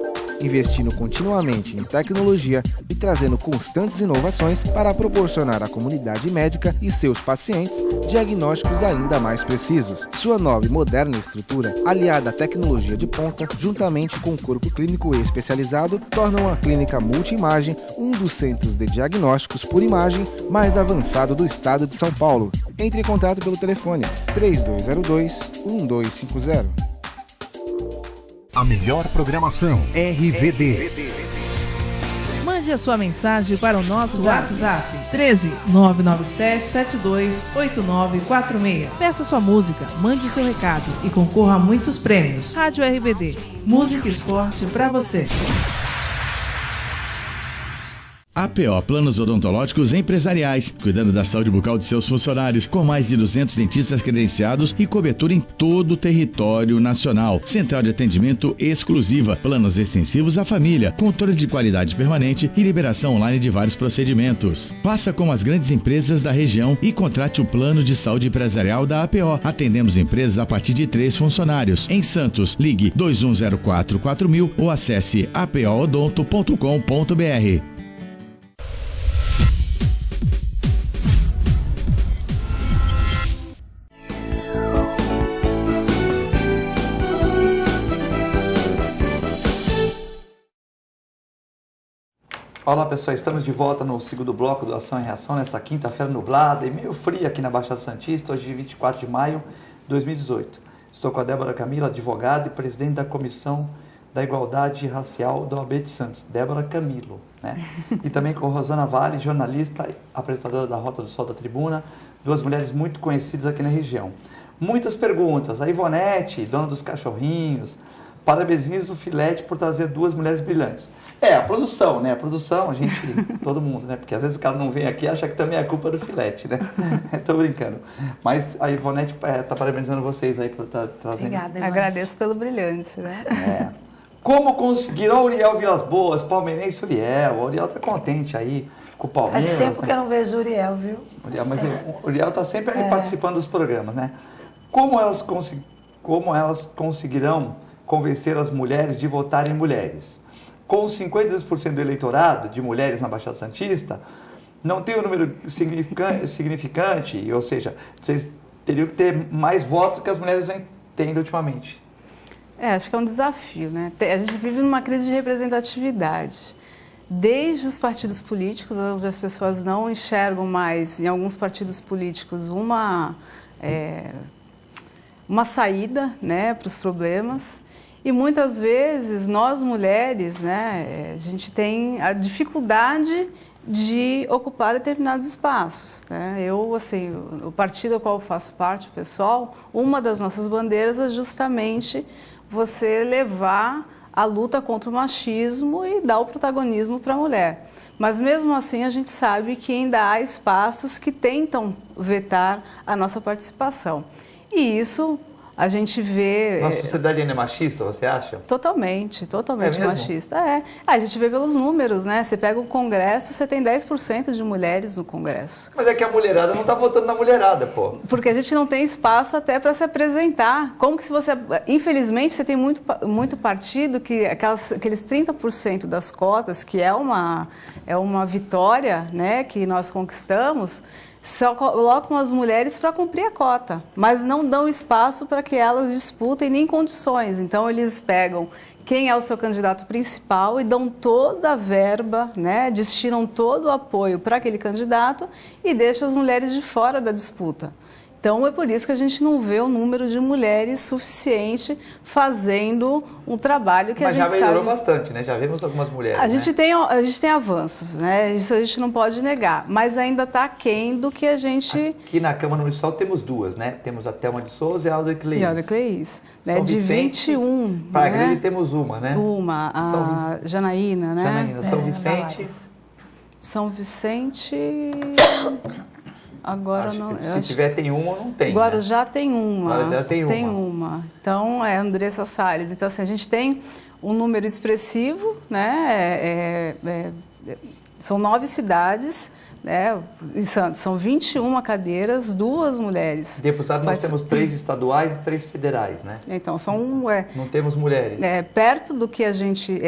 investindo continuamente em tecnologia e trazendo constantes inovações para proporcionar à comunidade médica e seus pacientes diagnósticos ainda mais precisos. Sua nova e moderna estrutura, aliada à tecnologia de ponta, juntamente com o corpo clínico especializado, tornam a Clínica Multiimagem um dos centros de diagnósticos por imagem mais avançado do estado de São Paulo. Entre em contato pelo telefone 3202-1250. A melhor programação RVD. Mande a sua mensagem para o nosso WhatsApp 13 997 72 8946. Peça sua música, mande seu recado e concorra a muitos prêmios. Rádio RVD, música e esporte para você. APO Planos Odontológicos Empresariais, cuidando da saúde bucal de seus funcionários, com mais de 200 dentistas credenciados e cobertura em todo o território nacional. Central de atendimento exclusiva, planos extensivos à família, controle de qualidade permanente e liberação online de vários procedimentos. Faça como as grandes empresas da região e contrate o plano de saúde empresarial da APO. Atendemos empresas a partir de 3 funcionários. Em Santos, ligue 2104-4000 ou acesse apoodonto.com.br. Olá pessoal, estamos de volta no segundo bloco do Ação e Reação, nesta quinta-feira nublada e meio fria aqui na Baixada Santista, hoje 24 de maio de 2018. Estou com a Débora Camilo, advogada e presidente da Comissão da Igualdade Racial da OAB de Santos, Débora Camilo, né? E também com Rosana Vale, jornalista, apresentadora da Rota do Sol da Tribuna, duas mulheres muito conhecidas aqui na região. Muitas perguntas, a Ivonete, dona dos cachorrinhos, parabenizo o Filete por trazer duas mulheres brilhantes. A produção, né? A produção, a gente, todo mundo, né? Porque às vezes o cara não vem aqui e acha que também é culpa do Filete, né? Tô brincando. Mas a Ivonete tá parabenizando vocês aí por estar trazendo. Obrigada, Ivonete. Agradeço pelo brilhante, né? Como conseguiram o Uriel Vilas Boas, palmeirense Uriel? O Uriel tá contente aí com o Palmeiras. Faz tempo que eu não vejo o Uriel, viu? O Uriel tá sempre aí participando dos programas, né? Como elas conseguirão convencer as mulheres de votarem mulheres? Com 52% do eleitorado de mulheres na Baixada Santista, não tem um número significante, ou seja, vocês teriam que ter mais votos que as mulheres vêm tendo ultimamente. Acho que é um desafio, né? A gente vive numa crise de representatividade. Desde os partidos políticos, onde as pessoas não enxergam mais, em alguns partidos políticos, uma saída, né, para os problemas. E muitas vezes nós mulheres, né, a gente tem a dificuldade de ocupar determinados espaços, né? Eu, assim, o partido ao qual eu faço parte, o PSOL, uma das nossas bandeiras é justamente você levar a luta contra o machismo e dar o protagonismo para a mulher. Mas mesmo assim a gente sabe que ainda há espaços que tentam vetar a nossa participação. E isso a gente vê... Nossa sociedade ainda é machista, você acha? Totalmente machista. A gente vê pelos números, né? Você pega o Congresso, você tem 10% de mulheres no Congresso. Mas é que a mulherada não está votando na mulherada, pô. Porque a gente não tem espaço até para se apresentar. Como que se você... Infelizmente, você tem muito partido que aqueles 30% das cotas, que é uma vitória, né, que nós conquistamos, só colocam as mulheres para cumprir a cota, mas não dão espaço para que elas disputem nem condições. Então, eles pegam quem é o seu candidato principal e dão toda a verba, né, destinam todo o apoio para aquele candidato e deixam as mulheres de fora da disputa. Então, é por isso que a gente não vê o número de mulheres suficiente fazendo um trabalho que a gente sabe... Mas já melhorou bastante, né? Já vemos algumas mulheres, a gente tem avanços, né? Isso a gente não pode negar, mas ainda está aquém do que a gente... Aqui na Câmara Municipal temos duas, né? Temos a Thelma de Souza e a Alda Cleis. Né? De 21. Para a né? Grande temos uma, né? A Janaína, né? Janaína, São Vicente... São Vicente... Agora não. Se tiver tem uma ou não tem. Guarujá, né? Tem uma. Guarujá tem uma. Então é Andressa Salles. Então assim, a gente tem um número expressivo, né? São 9 cidades, né? Em Santos são 21 cadeiras, 2 mulheres. Deputado, nós temos 3 estaduais e 3 federais, né? Então são. Não temos mulheres. Perto do que a gente.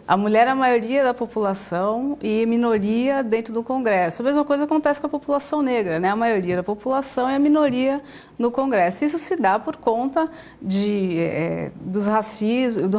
A mulher é a maioria da população e minoria dentro do Congresso. A mesma coisa acontece com a população negra, né? A maioria da população é a minoria no Congresso. Isso se dá por conta do racismo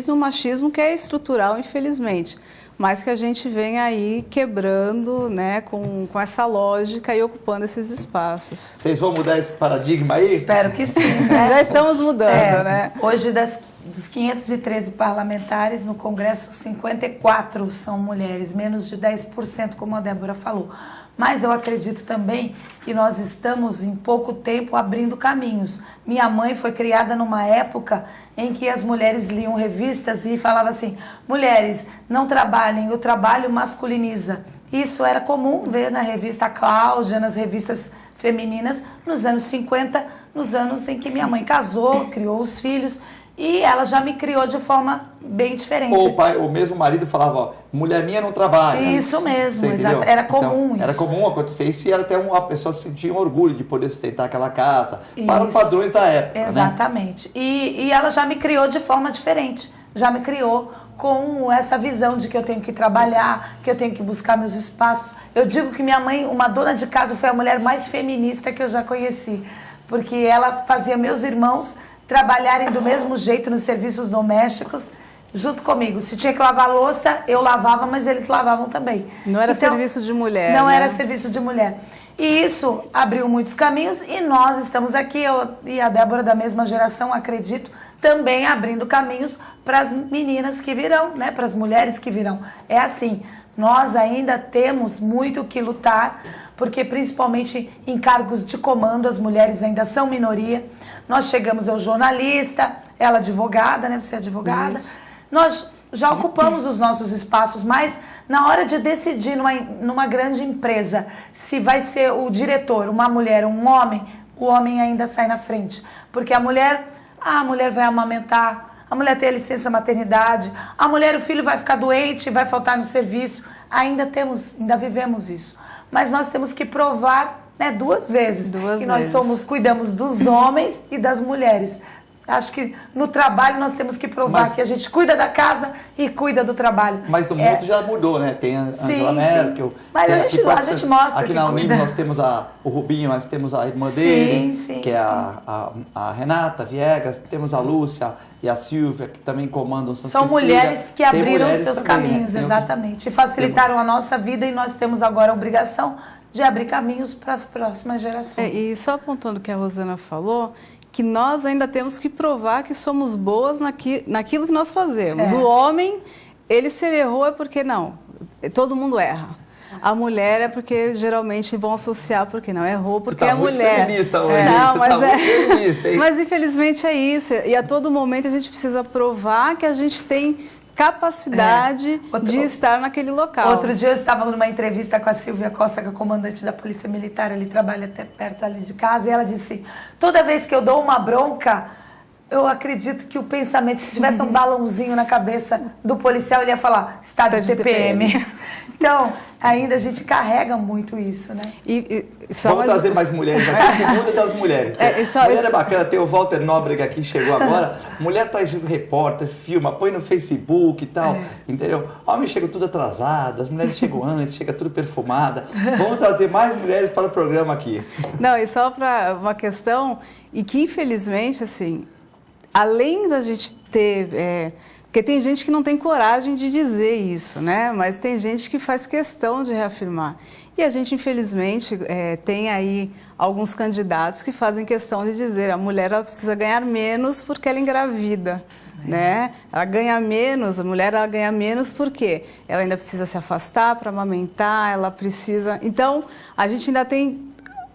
e o machismo que é estrutural, infelizmente. Mas que a gente vem aí quebrando, né, com essa lógica e ocupando esses espaços. Vocês vão mudar esse paradigma aí? Espero que sim. Né? Já estamos mudando, né? Hoje, dos 513 parlamentares no Congresso, 54 são mulheres, menos de 10%, como a Débora falou. Mas eu acredito também que nós estamos, em pouco tempo, abrindo caminhos. Minha mãe foi criada numa época em que as mulheres liam revistas e falavam assim: mulheres, não trabalhem, o trabalho masculiniza. Isso era comum ver na revista Cláudia, nas revistas femininas, nos anos 50, nos anos em que minha mãe casou, criou os filhos. E ela já me criou de forma bem diferente. O mesmo marido falava, ó, mulher minha não trabalha. Isso mesmo, exato. Era comum então, isso. Era comum acontecer isso e era até uma pessoa sentir um orgulho de poder sustentar aquela casa, para os padrões da época. Exatamente. Né? E ela já me criou de forma diferente. Já me criou com essa visão de que eu tenho que trabalhar, que eu tenho que buscar meus espaços. Eu digo que minha mãe, uma dona de casa, foi a mulher mais feminista que eu já conheci. Porque ela fazia meus irmãos trabalharem do mesmo jeito nos serviços domésticos junto comigo. Se tinha que lavar louça, eu lavava, mas eles lavavam também. Não era serviço de mulher, Não né? era serviço de mulher. E isso abriu muitos caminhos e nós estamos aqui, eu e a Débora da mesma geração, acredito, também abrindo caminhos para as meninas que virão, né? Para as mulheres que virão. É assim, nós ainda temos muito que lutar, porque principalmente em cargos de comando as mulheres ainda são minoria. Nós chegamos ao jornalista, ela advogada, né? Você é advogada. Isso. Nós já ocupamos os nossos espaços, mas na hora de decidir numa grande empresa se vai ser o diretor, uma mulher ou um homem, o homem ainda sai na frente. Porque a mulher vai amamentar, a mulher tem a licença maternidade, a mulher, o filho vai ficar doente, vai faltar no serviço. Ainda vivemos isso. Mas nós temos que provar, né, duas vezes que nós cuidamos dos homens e das mulheres. Acho que no trabalho nós temos que provar que a gente cuida da casa e cuida do trabalho. Mas o mundo já mudou, né? Tem a Angela Merkel. Mas a gente mostra aqui que na cuida. Unib nós temos o Rubinho, nós temos a irmã dele, que é a Renata Viegas, temos a Lúcia e a Silvia, que também comandam São São mulheres que abriram seus caminhos, né? exatamente. E facilitaram a nossa vida e nós temos agora a obrigação de abrir caminhos para as próximas gerações. E só apontando o que a Rosana falou, que nós ainda temos que provar que somos boas naquilo que nós fazemos. O homem, ele se ele errou é porque não, todo mundo erra. A mulher é porque geralmente vão associar porque não errou, porque é mulher. Feminista hoje, não, mas muito feminista, hein? Mas infelizmente é isso. E a todo momento a gente precisa provar que a gente tem capacidade de estar naquele local. Outro dia eu estava numa entrevista com a Silvia Costa, que é comandante da Polícia Militar, ele trabalha até perto ali de casa, e ela disse, toda vez que eu dou uma bronca, eu acredito que o pensamento, se tivesse um balãozinho na cabeça do policial, ele ia falar, estado de TPM. Então, ainda a gente carrega muito isso, né? Vamos trazer mais mulheres aqui, que muda das mulheres. Mulher é bacana, tem o Walter Nóbrega aqui, chegou agora. Mulher traz repórter, filma, põe no Facebook e tal, entendeu? Homem chega tudo atrasado, as mulheres chegam antes, chega tudo perfumada. Vamos trazer mais mulheres para o programa aqui. Não, e só para uma questão, e que infelizmente, assim, além da gente ter... porque tem gente que não tem coragem de dizer isso, né? Mas tem gente que faz questão de reafirmar. E a gente, infelizmente, tem aí alguns candidatos que fazem questão de dizer a mulher ela precisa ganhar menos porque ela engravida, né? Ela ganha menos, a mulher ela ganha menos porque ela ainda precisa se afastar para amamentar, ela precisa... Então, a gente ainda tem...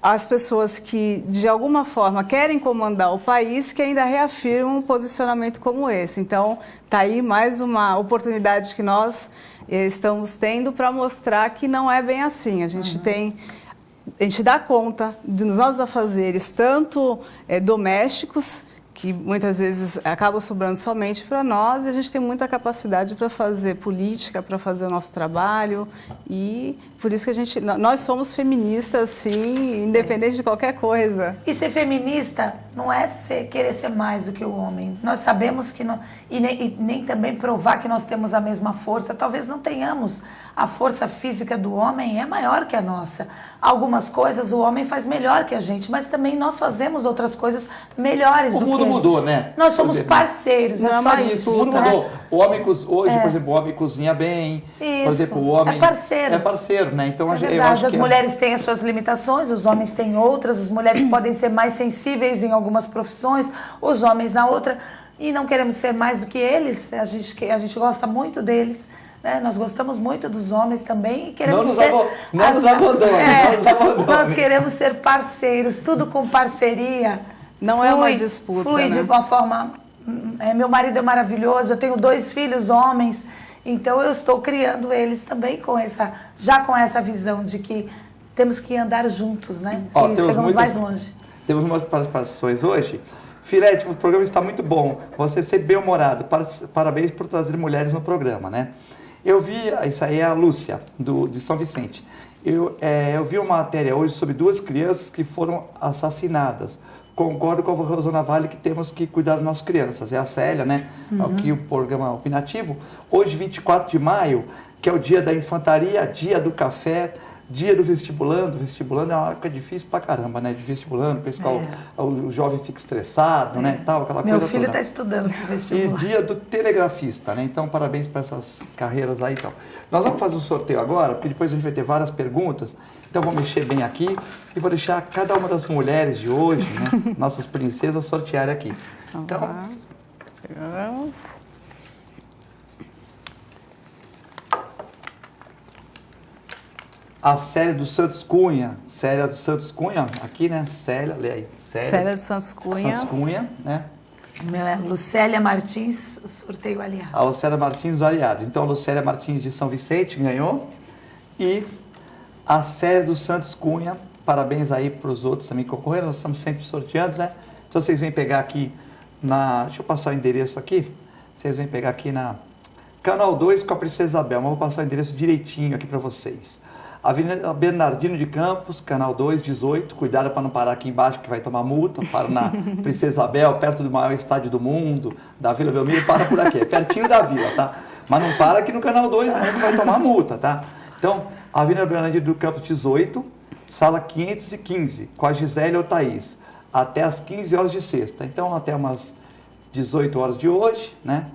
as pessoas que, de alguma forma, querem comandar o país, que ainda reafirmam um posicionamento como esse. Então, está aí mais uma oportunidade que nós estamos tendo para mostrar que não é bem assim. A gente dá conta dos nossos afazeres, tanto domésticos, que muitas vezes acaba sobrando somente para nós, e a gente tem muita capacidade para fazer política, para fazer o nosso trabalho, e por isso que nós somos feministas, sim, independente de qualquer coisa. E ser feminista não é querer ser mais do que o homem. Nós sabemos que não, e nem também provar que nós temos a mesma força. Talvez não tenhamos. A força física do homem é maior que a nossa. Algumas coisas o homem faz melhor que a gente, mas também nós fazemos outras coisas melhores do que ele. O mundo mudou, né? Nós somos parceiros, é só isso. O mundo mudou. O homem, hoje, por exemplo, o homem cozinha bem. Isso. Por exemplo, o homem é parceiro. É parceiro, né? Então, é verdade. Eu acho as mulheres têm as suas limitações, os homens têm outras, as mulheres podem ser mais sensíveis em algumas profissões, os homens na outra, e não queremos ser mais do que eles, a gente gosta muito deles. Né? Nós gostamos muito dos homens também e queremos não nos abandone. Nós queremos ser parceiros, tudo com parceria. Não é uma disputa, flui de uma forma... meu marido é maravilhoso, eu tenho 2 filhos homens, então eu estou criando eles também com essa visão de que temos que andar juntos, né? E chegamos mais longe. Temos umas participações hoje. Filete, o programa está muito bom, você ser bem-humorado, parabéns por trazer mulheres no programa, né? Eu vi, isso aí é a Lúcia, de São Vicente. Eu vi uma matéria hoje sobre 2 crianças que foram assassinadas. Concordo com a Rosana Vale que temos que cuidar das nossas crianças. É a Célia, né? Aqui o programa opinativo. Hoje, 24 de maio, que é o dia da infantaria, dia do café, Dia do vestibulando é uma época difícil pra caramba, né? De vestibulando, o pessoal, o jovem fica estressado, né? Tal, aquela Meu coisa filho toda. está estudando para o E vestibular. dia do telegrafista, né? Então, parabéns para essas carreiras aí e tal. Nós vamos fazer um sorteio agora, porque depois a gente vai ter várias perguntas. Então, vou mexer bem aqui e vou deixar cada uma das mulheres de hoje, né? Nossas princesas, sortearem aqui. Então, Pegamos. a Célia dos Santos Cunha. Célia dos Santos Cunha, aqui, né? Célia, lê aí. Célia dos Santos Cunha. Santos Cunha, né? O meu é Lucélia Martins, sorteio aliado. A Lucélia Martins dos Aliados. Então, a Lucélia Martins de São Vicente ganhou. E a Célia dos Santos Cunha, parabéns aí para os outros também que concorreram. Nós estamos sempre sorteando, né? Então, vocês vêm pegar aqui na... Deixa eu passar o endereço aqui. Vocês vêm pegar aqui na Canal 2 com a Princesa Isabel. Mas vou passar o endereço direitinho aqui para vocês. Avenida Bernardino de Campos, Canal 2, 18. Cuidado para não parar aqui embaixo que vai tomar multa. Para na Princesa Isabel, perto do maior estádio do mundo, da Vila Belmiro. Para por aqui, é pertinho da vila, tá? Mas não para aqui no Canal 2, não, que vai tomar multa, tá? Então, Avenida Bernardino de Campos, 18, sala 515, com a Gisele ou Thaís, até as 15 horas de sexta. Então, até umas 18 horas de hoje, né?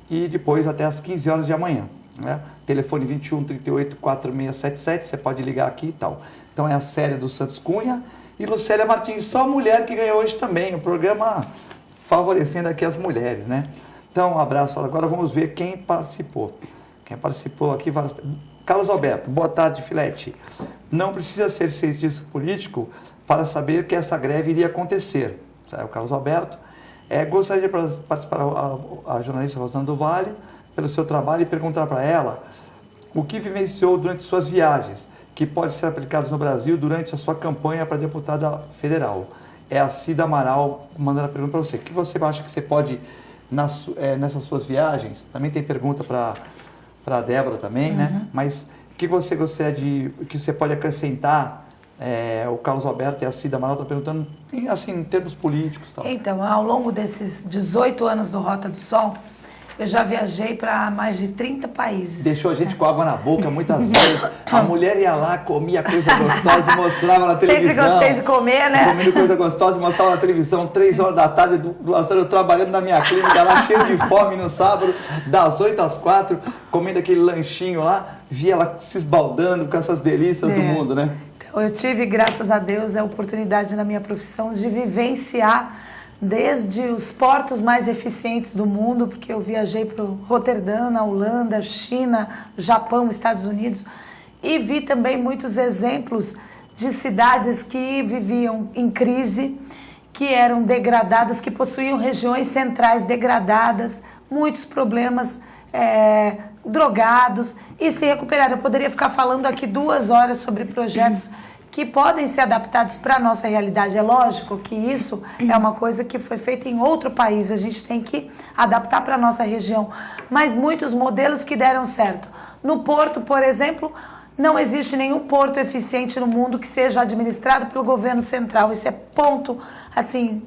E depois até as 15 horas de amanhã, né? Telefone 21 38 4677, você pode ligar aqui e tal. Então é a Célia dos Santos Cunha e Lucélia Martins, só mulher que ganhou hoje também, o programa favorecendo aqui as mulheres, né? Então, um abraço. Agora vamos ver quem participou. Quem participou aqui, várias... Carlos Alberto, boa tarde, Filete. Não precisa ser cientista político para saber que essa greve iria acontecer. O Carlos Alberto. Gostaria de participar a jornalista Rosana do Vale pelo seu trabalho e perguntar para ela o que vivenciou durante suas viagens, que pode ser aplicado no Brasil durante a sua campanha para deputada federal. É a Cida Amaral mandando a pergunta para você. O que você acha que você pode, nessas suas viagens? Também tem pergunta para a Débora também, né? Mas o que você gostaria o que você pode acrescentar? O Carlos Alberto e a Cida Amaral estão perguntando, assim, em termos políticos. Tal. Então, ao longo desses 18 anos do Rota do Sol, eu já viajei para mais de 30 países. Deixou a gente com água na boca muitas vezes. A mulher ia lá, comia coisa gostosa e mostrava na televisão. Sempre gostei de comer, né? Comendo coisa gostosa e mostrava na televisão, 3 horas da tarde, 2 horas eu trabalhando na minha clínica lá, cheio de fome no sábado, das 8 às 4, comendo aquele lanchinho lá, via ela se esbaldando com essas delícias do mundo, né? Então, eu tive, graças a Deus, a oportunidade na minha profissão de vivenciar desde os portos mais eficientes do mundo, porque eu viajei para Roterdã, na Holanda, China, Japão, Estados Unidos, e vi também muitos exemplos de cidades que viviam em crise, que eram degradadas, que possuíam regiões centrais degradadas, muitos problemas, drogados, e se recuperaram. Eu poderia ficar falando aqui 2 horas sobre projetos que podem ser adaptados para a nossa realidade. É lógico que isso é uma coisa que foi feita em outro país, a gente tem que adaptar para a nossa região. Mas muitos modelos que deram certo. No Porto, por exemplo, não existe nenhum porto eficiente no mundo que seja administrado pelo governo central. Isso é ponto, assim,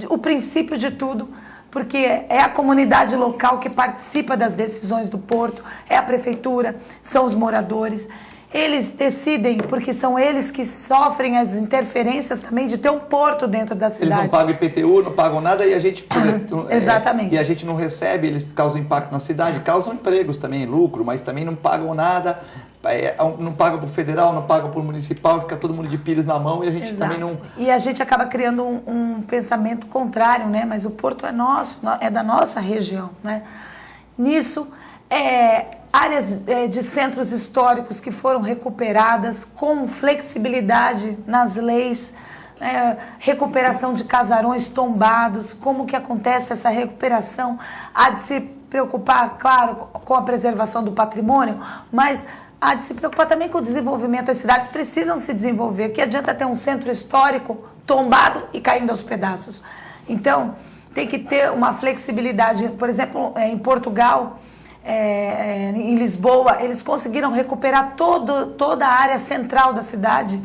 o princípio de tudo, porque é a comunidade local que participa das decisões do porto, é a prefeitura, são os moradores. Eles decidem, porque são eles que sofrem as interferências também de ter um porto dentro da cidade. Eles não pagam IPTU, não pagam nada e a gente... Exatamente. E a gente não recebe, eles causam impacto na cidade, causam empregos também, lucro, mas também não pagam nada, não pagam para o federal, não pagam para o municipal, fica todo mundo de pilhas na mão e a gente também não... E a gente acaba criando um pensamento contrário, né? Mas o porto é nosso, é da nossa região, né? Nisso, áreas de centros históricos que foram recuperadas com flexibilidade nas leis, recuperação de casarões tombados, como que acontece essa recuperação? Há de se preocupar, claro, com a preservação do patrimônio, mas há de se preocupar também com o desenvolvimento. As cidades precisam se desenvolver. Que adianta ter um centro histórico tombado e caindo aos pedaços? Então, tem que ter uma flexibilidade. Por exemplo, em Portugal, em Lisboa, eles conseguiram recuperar toda a área central da cidade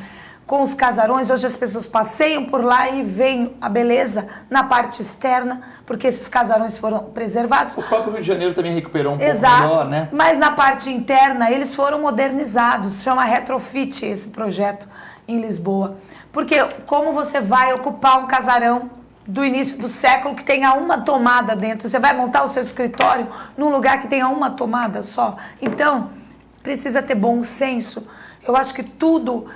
com os casarões. Hoje as pessoas passeiam por lá e veem a beleza na parte externa, porque esses casarões foram preservados. O próprio Rio de Janeiro também recuperou um pouco Exato, melhor, né? Mas na parte interna eles foram modernizados, chama retrofit esse projeto em Lisboa. Porque como você vai ocupar um casarão do início do século que tenha uma tomada dentro? Você vai montar o seu escritório num lugar que tenha uma tomada só? Então, precisa ter bom senso. Eu acho que tudo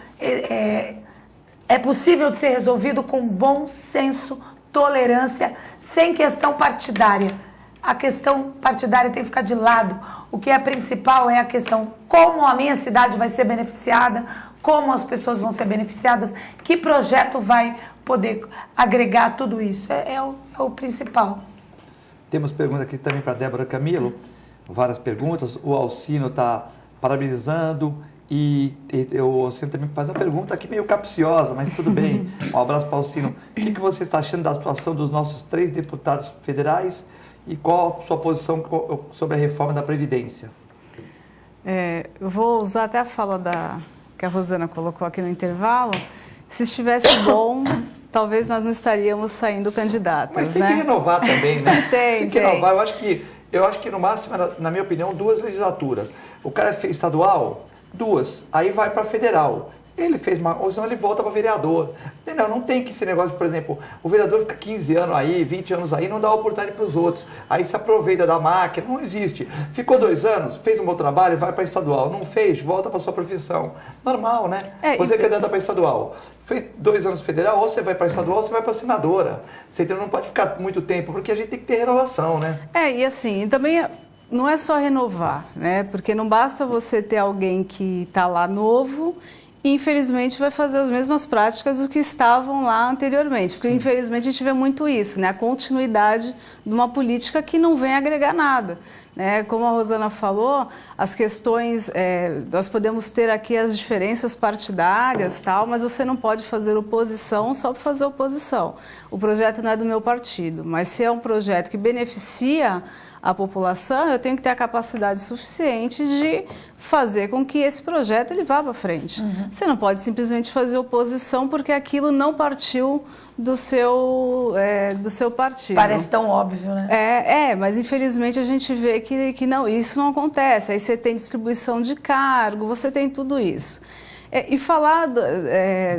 é possível de ser resolvido com bom senso, tolerância, sem questão partidária. A questão partidária tem que ficar de lado. O que é principal é a questão como a minha cidade vai ser beneficiada, como as pessoas vão ser beneficiadas, que projeto vai poder agregar tudo isso. É o principal. Temos perguntas aqui também para Débora Camilo, várias perguntas. O Alcino está parabenizando e o Alcino também faz uma pergunta aqui meio capciosa, mas tudo bem. Um abraço para o Alcino. O que você está achando da situação dos nossos 3 deputados federais e qual a sua posição sobre a reforma da Previdência? Eu vou usar até a fala que a Rosana colocou aqui no intervalo. Se estivesse bom, talvez nós não estaríamos saindo candidatos. Mas tem que renovar também, né? Tem que renovar. Eu acho que no máximo, na minha opinião, 2 legislaturas. O cara fez estadual, 2. Aí vai para federal. Ele fez ou senão ele volta para vereador. Entendeu? Não tem que esse negócio, por exemplo, o vereador fica 15 anos aí, 20 anos aí, não dá oportunidade para os outros. Aí se aproveita da máquina, não existe. Ficou 2 anos, fez um bom trabalho, vai para estadual. Não fez, volta para sua profissão. Normal, né? Você é candidata para estadual. Fez 2 anos federal, ou você vai para estadual, ou você vai para senadora. Você não pode ficar muito tempo, porque a gente tem que ter renovação, né? E assim, também não é só renovar, né? Porque não basta você ter alguém que está lá novo, infelizmente vai fazer as mesmas práticas do que estavam lá anteriormente, porque infelizmente a gente vê muito isso, né? A continuidade de uma política que não vem agregar nada, né? Como a Rosana falou, as questões, nós podemos ter aqui as diferenças partidárias, tal, mas você não pode fazer oposição só para fazer oposição. O projeto não é do meu partido, mas se é um projeto que beneficia a população, eu tenho que ter a capacidade suficiente de fazer com que esse projeto ele vá para frente. Você não pode simplesmente fazer oposição porque aquilo não partiu do seu partido. Parece tão óbvio, né? Mas infelizmente a gente vê que não, isso não acontece. Aí você tem distribuição de cargo, você tem tudo isso. E falar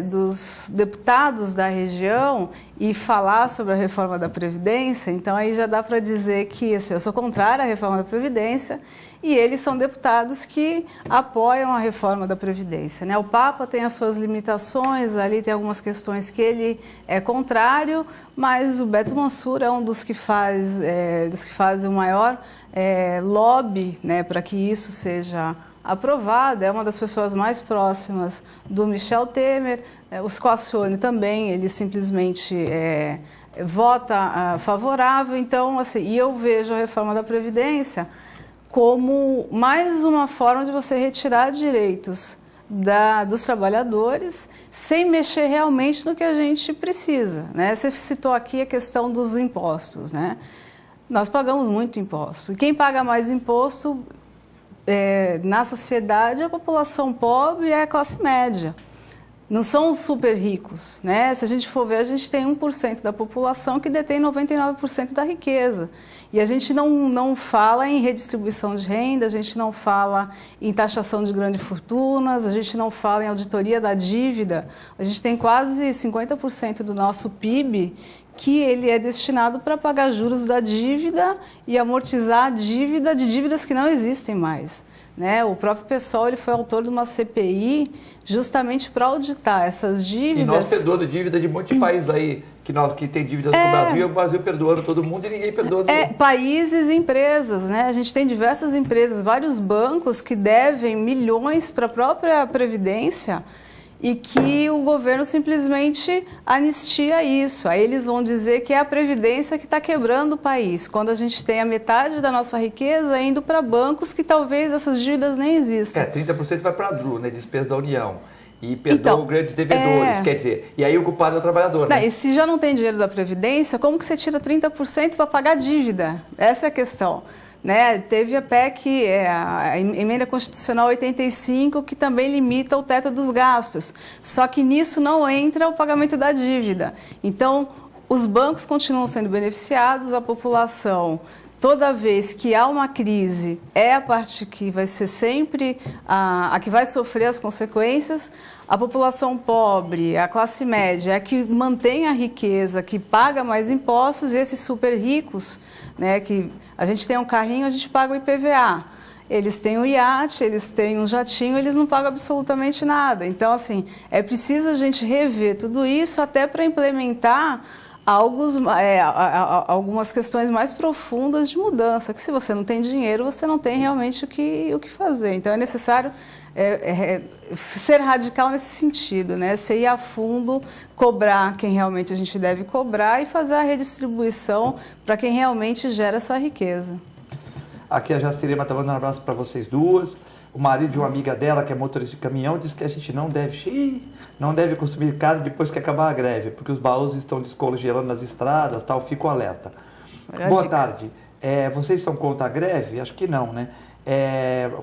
dos deputados da região e falar sobre a reforma da Previdência, então aí já dá para dizer que assim, eu sou contrária à reforma da Previdência e eles são deputados que apoiam a reforma da Previdência, né? O Papa tem as suas limitações, ali tem algumas questões que ele é contrário, mas o Beto Mansur é um dos que faz o maior lobby, né, para que isso seja aprovada, é uma das pessoas mais próximas do Michel Temer. O Squacione também, ele simplesmente vota favorável. Então, assim, e eu vejo a reforma da Previdência como mais uma forma de você retirar direitos dos trabalhadores sem mexer realmente no que a gente precisa, né? Você citou aqui a questão dos impostos, né? Nós pagamos muito imposto. E quem paga mais imposto na sociedade é a população pobre e a classe média. Não são os super ricos, né? Se a gente for ver, a gente tem 1% da população que detém 99% da riqueza. E a gente não fala em redistribuição de renda, a gente não fala em taxação de grandes fortunas, a gente não fala em auditoria da dívida. A gente tem quase 50% do nosso PIB que ele é destinado para pagar juros da dívida e amortizar a dívida de dívidas que não existem mais, né? O próprio PSOL ele foi autor de uma CPI justamente para auditar essas dívidas. E nós perdoamos dívida de um monte de países aí, que tem dívidas com o Brasil, e o Brasil perdoando todo mundo e ninguém perdoa. Países e empresas, né? A gente tem diversas empresas, vários bancos que devem milhões para a própria Previdência, e que o governo simplesmente anistia isso. Aí eles vão dizer que é a Previdência que está quebrando o país, quando a gente tem a metade da nossa riqueza indo para bancos que talvez essas dívidas nem existam. 30% vai para a DRU, né, despesa da União. E perdoa grandes devedores, quer dizer, e aí o culpado é o trabalhador, né? E se já não tem dinheiro da Previdência, como que você tira 30% para pagar dívida? Essa é a questão. né? Teve a PEC, a Emenda Constitucional 85, que também limita o teto dos gastos. Só que nisso não entra o pagamento da dívida. Então, os bancos continuam sendo beneficiados, a população, toda vez que há uma crise, é a parte que vai ser sempre a que vai sofrer as consequências. A população pobre, a classe média, é a que mantém a riqueza, que paga mais impostos, e esses super ricos, né, que a gente tem um carrinho, a gente paga o IPVA. Eles têm um iate, eles têm um jatinho, eles não pagam absolutamente nada. Então, assim, é preciso a gente rever tudo isso até para implementar algumas questões mais profundas de mudança, que se você não tem dinheiro, você não tem realmente o que fazer. Então é necessário ser radical nesse sentido, né? Você ir a fundo, cobrar quem realmente a gente deve cobrar e fazer a redistribuição para quem realmente gera essa riqueza. Aqui a Jacirema está mandando um abraço para vocês duas. O marido de uma amiga dela, que é motorista de caminhão, diz que a gente não deve consumir carne depois que acabar a greve, porque os baús estão descongelando nas estradas, tal, fico alerta. Boa tarde. Vocês são contra a greve? Acho que não, né?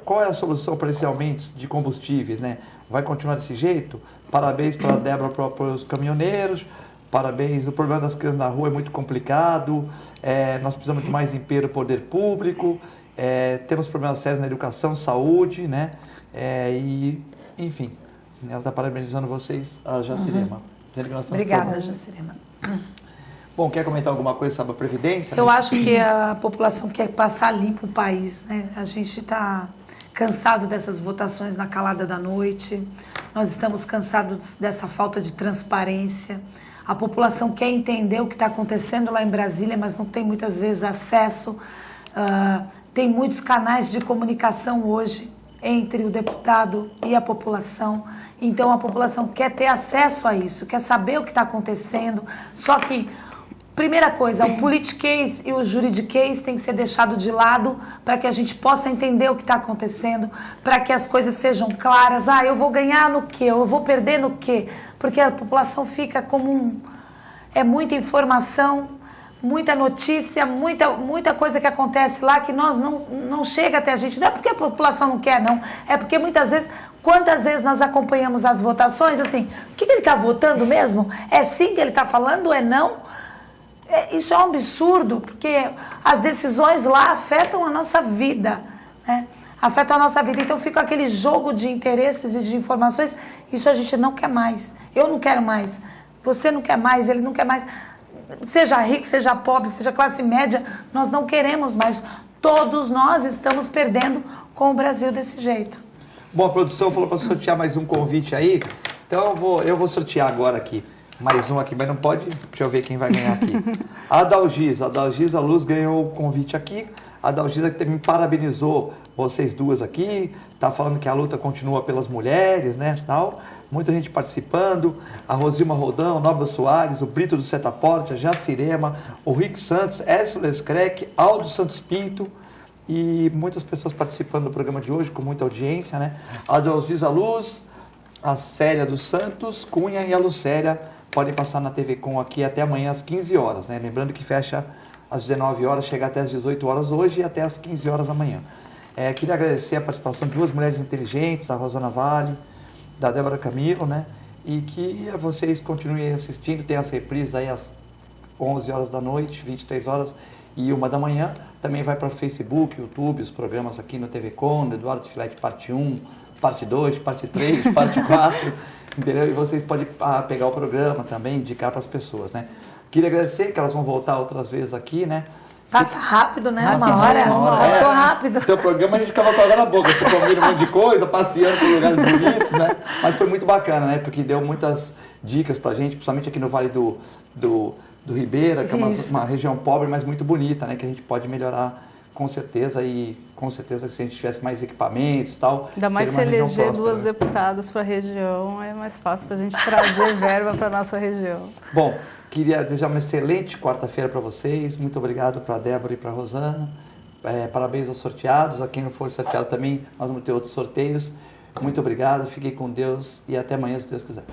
Qual é a solução para esses aumentos de combustíveis, né? Vai continuar desse jeito? Parabéns para a Débora, para os caminhoneiros. Parabéns. O problema das crianças na rua é muito complicado. Nós precisamos de mais empenho do poder público. Temos problemas sérios na educação, saúde, né? Enfim, ela está parabenizando vocês, a Jacirema. Obrigada, Jacirema. Bom, quer comentar alguma coisa sobre a Previdência? Eu acho que a população quer passar limpo o país, né? A gente está cansado dessas votações na calada da noite, nós estamos cansados dessa falta de transparência. A população quer entender o que está acontecendo lá em Brasília, mas não tem muitas vezes acesso. Tem muitos canais de comunicação hoje entre o deputado e a população. Então a população quer ter acesso a isso, quer saber o que está acontecendo. Só que, primeira coisa, o politiquês e o juridiquês tem que ser deixado de lado para que a gente possa entender o que está acontecendo, para que as coisas sejam claras. Eu vou ganhar no quê? Eu vou perder no quê? Porque a população fica como é muita informação, muita notícia, muita coisa que acontece lá que nós não chega até a gente. Não é porque a população não quer, não. É porque muitas vezes, quantas vezes nós acompanhamos as votações, assim, o que ele está votando mesmo? É sim que ele está falando ou é não? Isso é um absurdo, porque as decisões lá afetam a nossa vida, né? Afetam a nossa vida. Então fica aquele jogo de interesses e de informações. Isso a gente não quer mais. Eu não quero mais. Você não quer mais, ele não quer mais. Seja rico, seja pobre, seja classe média, nós não queremos mais. Todos nós estamos perdendo com o Brasil desse jeito. Bom, a produção falou para sortear mais um convite aí. Então eu vou sortear agora aqui. Mais um aqui, mas não pode. Deixa eu ver quem vai ganhar aqui. A Dalgisa Luz ganhou o convite aqui. A Dalgisa que também parabenizou vocês duas aqui. Tá falando que a luta continua pelas mulheres, né? Tal. Muita gente participando. A Rosilma Rodão, Nobel Soares, o Brito do Setaporte, a Jacirema, o Rick Santos, Écio Lescrec, Aldo Santos Pinto. E muitas pessoas participando do programa de hoje, com muita audiência, né? A Dalgisa Luz, a Célia dos Santos, Cunha e a Lucélia. Podem passar na TV Com aqui até amanhã às 15 horas, né? Lembrando que fecha às 19 horas, chega até às 18 horas hoje e até às 15 horas amanhã. Queria agradecer a participação de duas mulheres inteligentes, a Rosana Vale, da Débora Camilo, né? E que vocês continuem assistindo, tem as reprises aí às 11 horas da noite, 23 horas e 1 da manhã. Também vai para o Facebook, YouTube, os programas aqui no TV Com, Eduardo Filete, parte 1, parte 2, parte 3, parte 4... Entendeu? E vocês podem pegar o programa também, indicar para as pessoas, né? Queria agradecer que elas vão voltar outras vezes aqui, né? Passa rápido, né? Uma hora. Passou rápido. O teu programa a gente ficava com água na boca, você ouvindo um monte de coisa, passeando por lugares bonitos, né? Mas foi muito bacana, né? Porque deu muitas dicas pra gente, principalmente aqui no Vale do Ribeira, que é uma região pobre, mas muito bonita, né? Que a gente pode melhorar com certeza, e com certeza se a gente tivesse mais equipamentos e tal... Ainda mais se eleger duas deputadas para a região, é mais fácil para a gente trazer verba para a nossa região. Bom, queria desejar uma excelente quarta-feira para vocês, muito obrigado para a Débora e para a Rosana, parabéns aos sorteados, a quem não for sorteado também, nós vamos ter outros sorteios, muito obrigado, fiquem com Deus e até amanhã, se Deus quiser.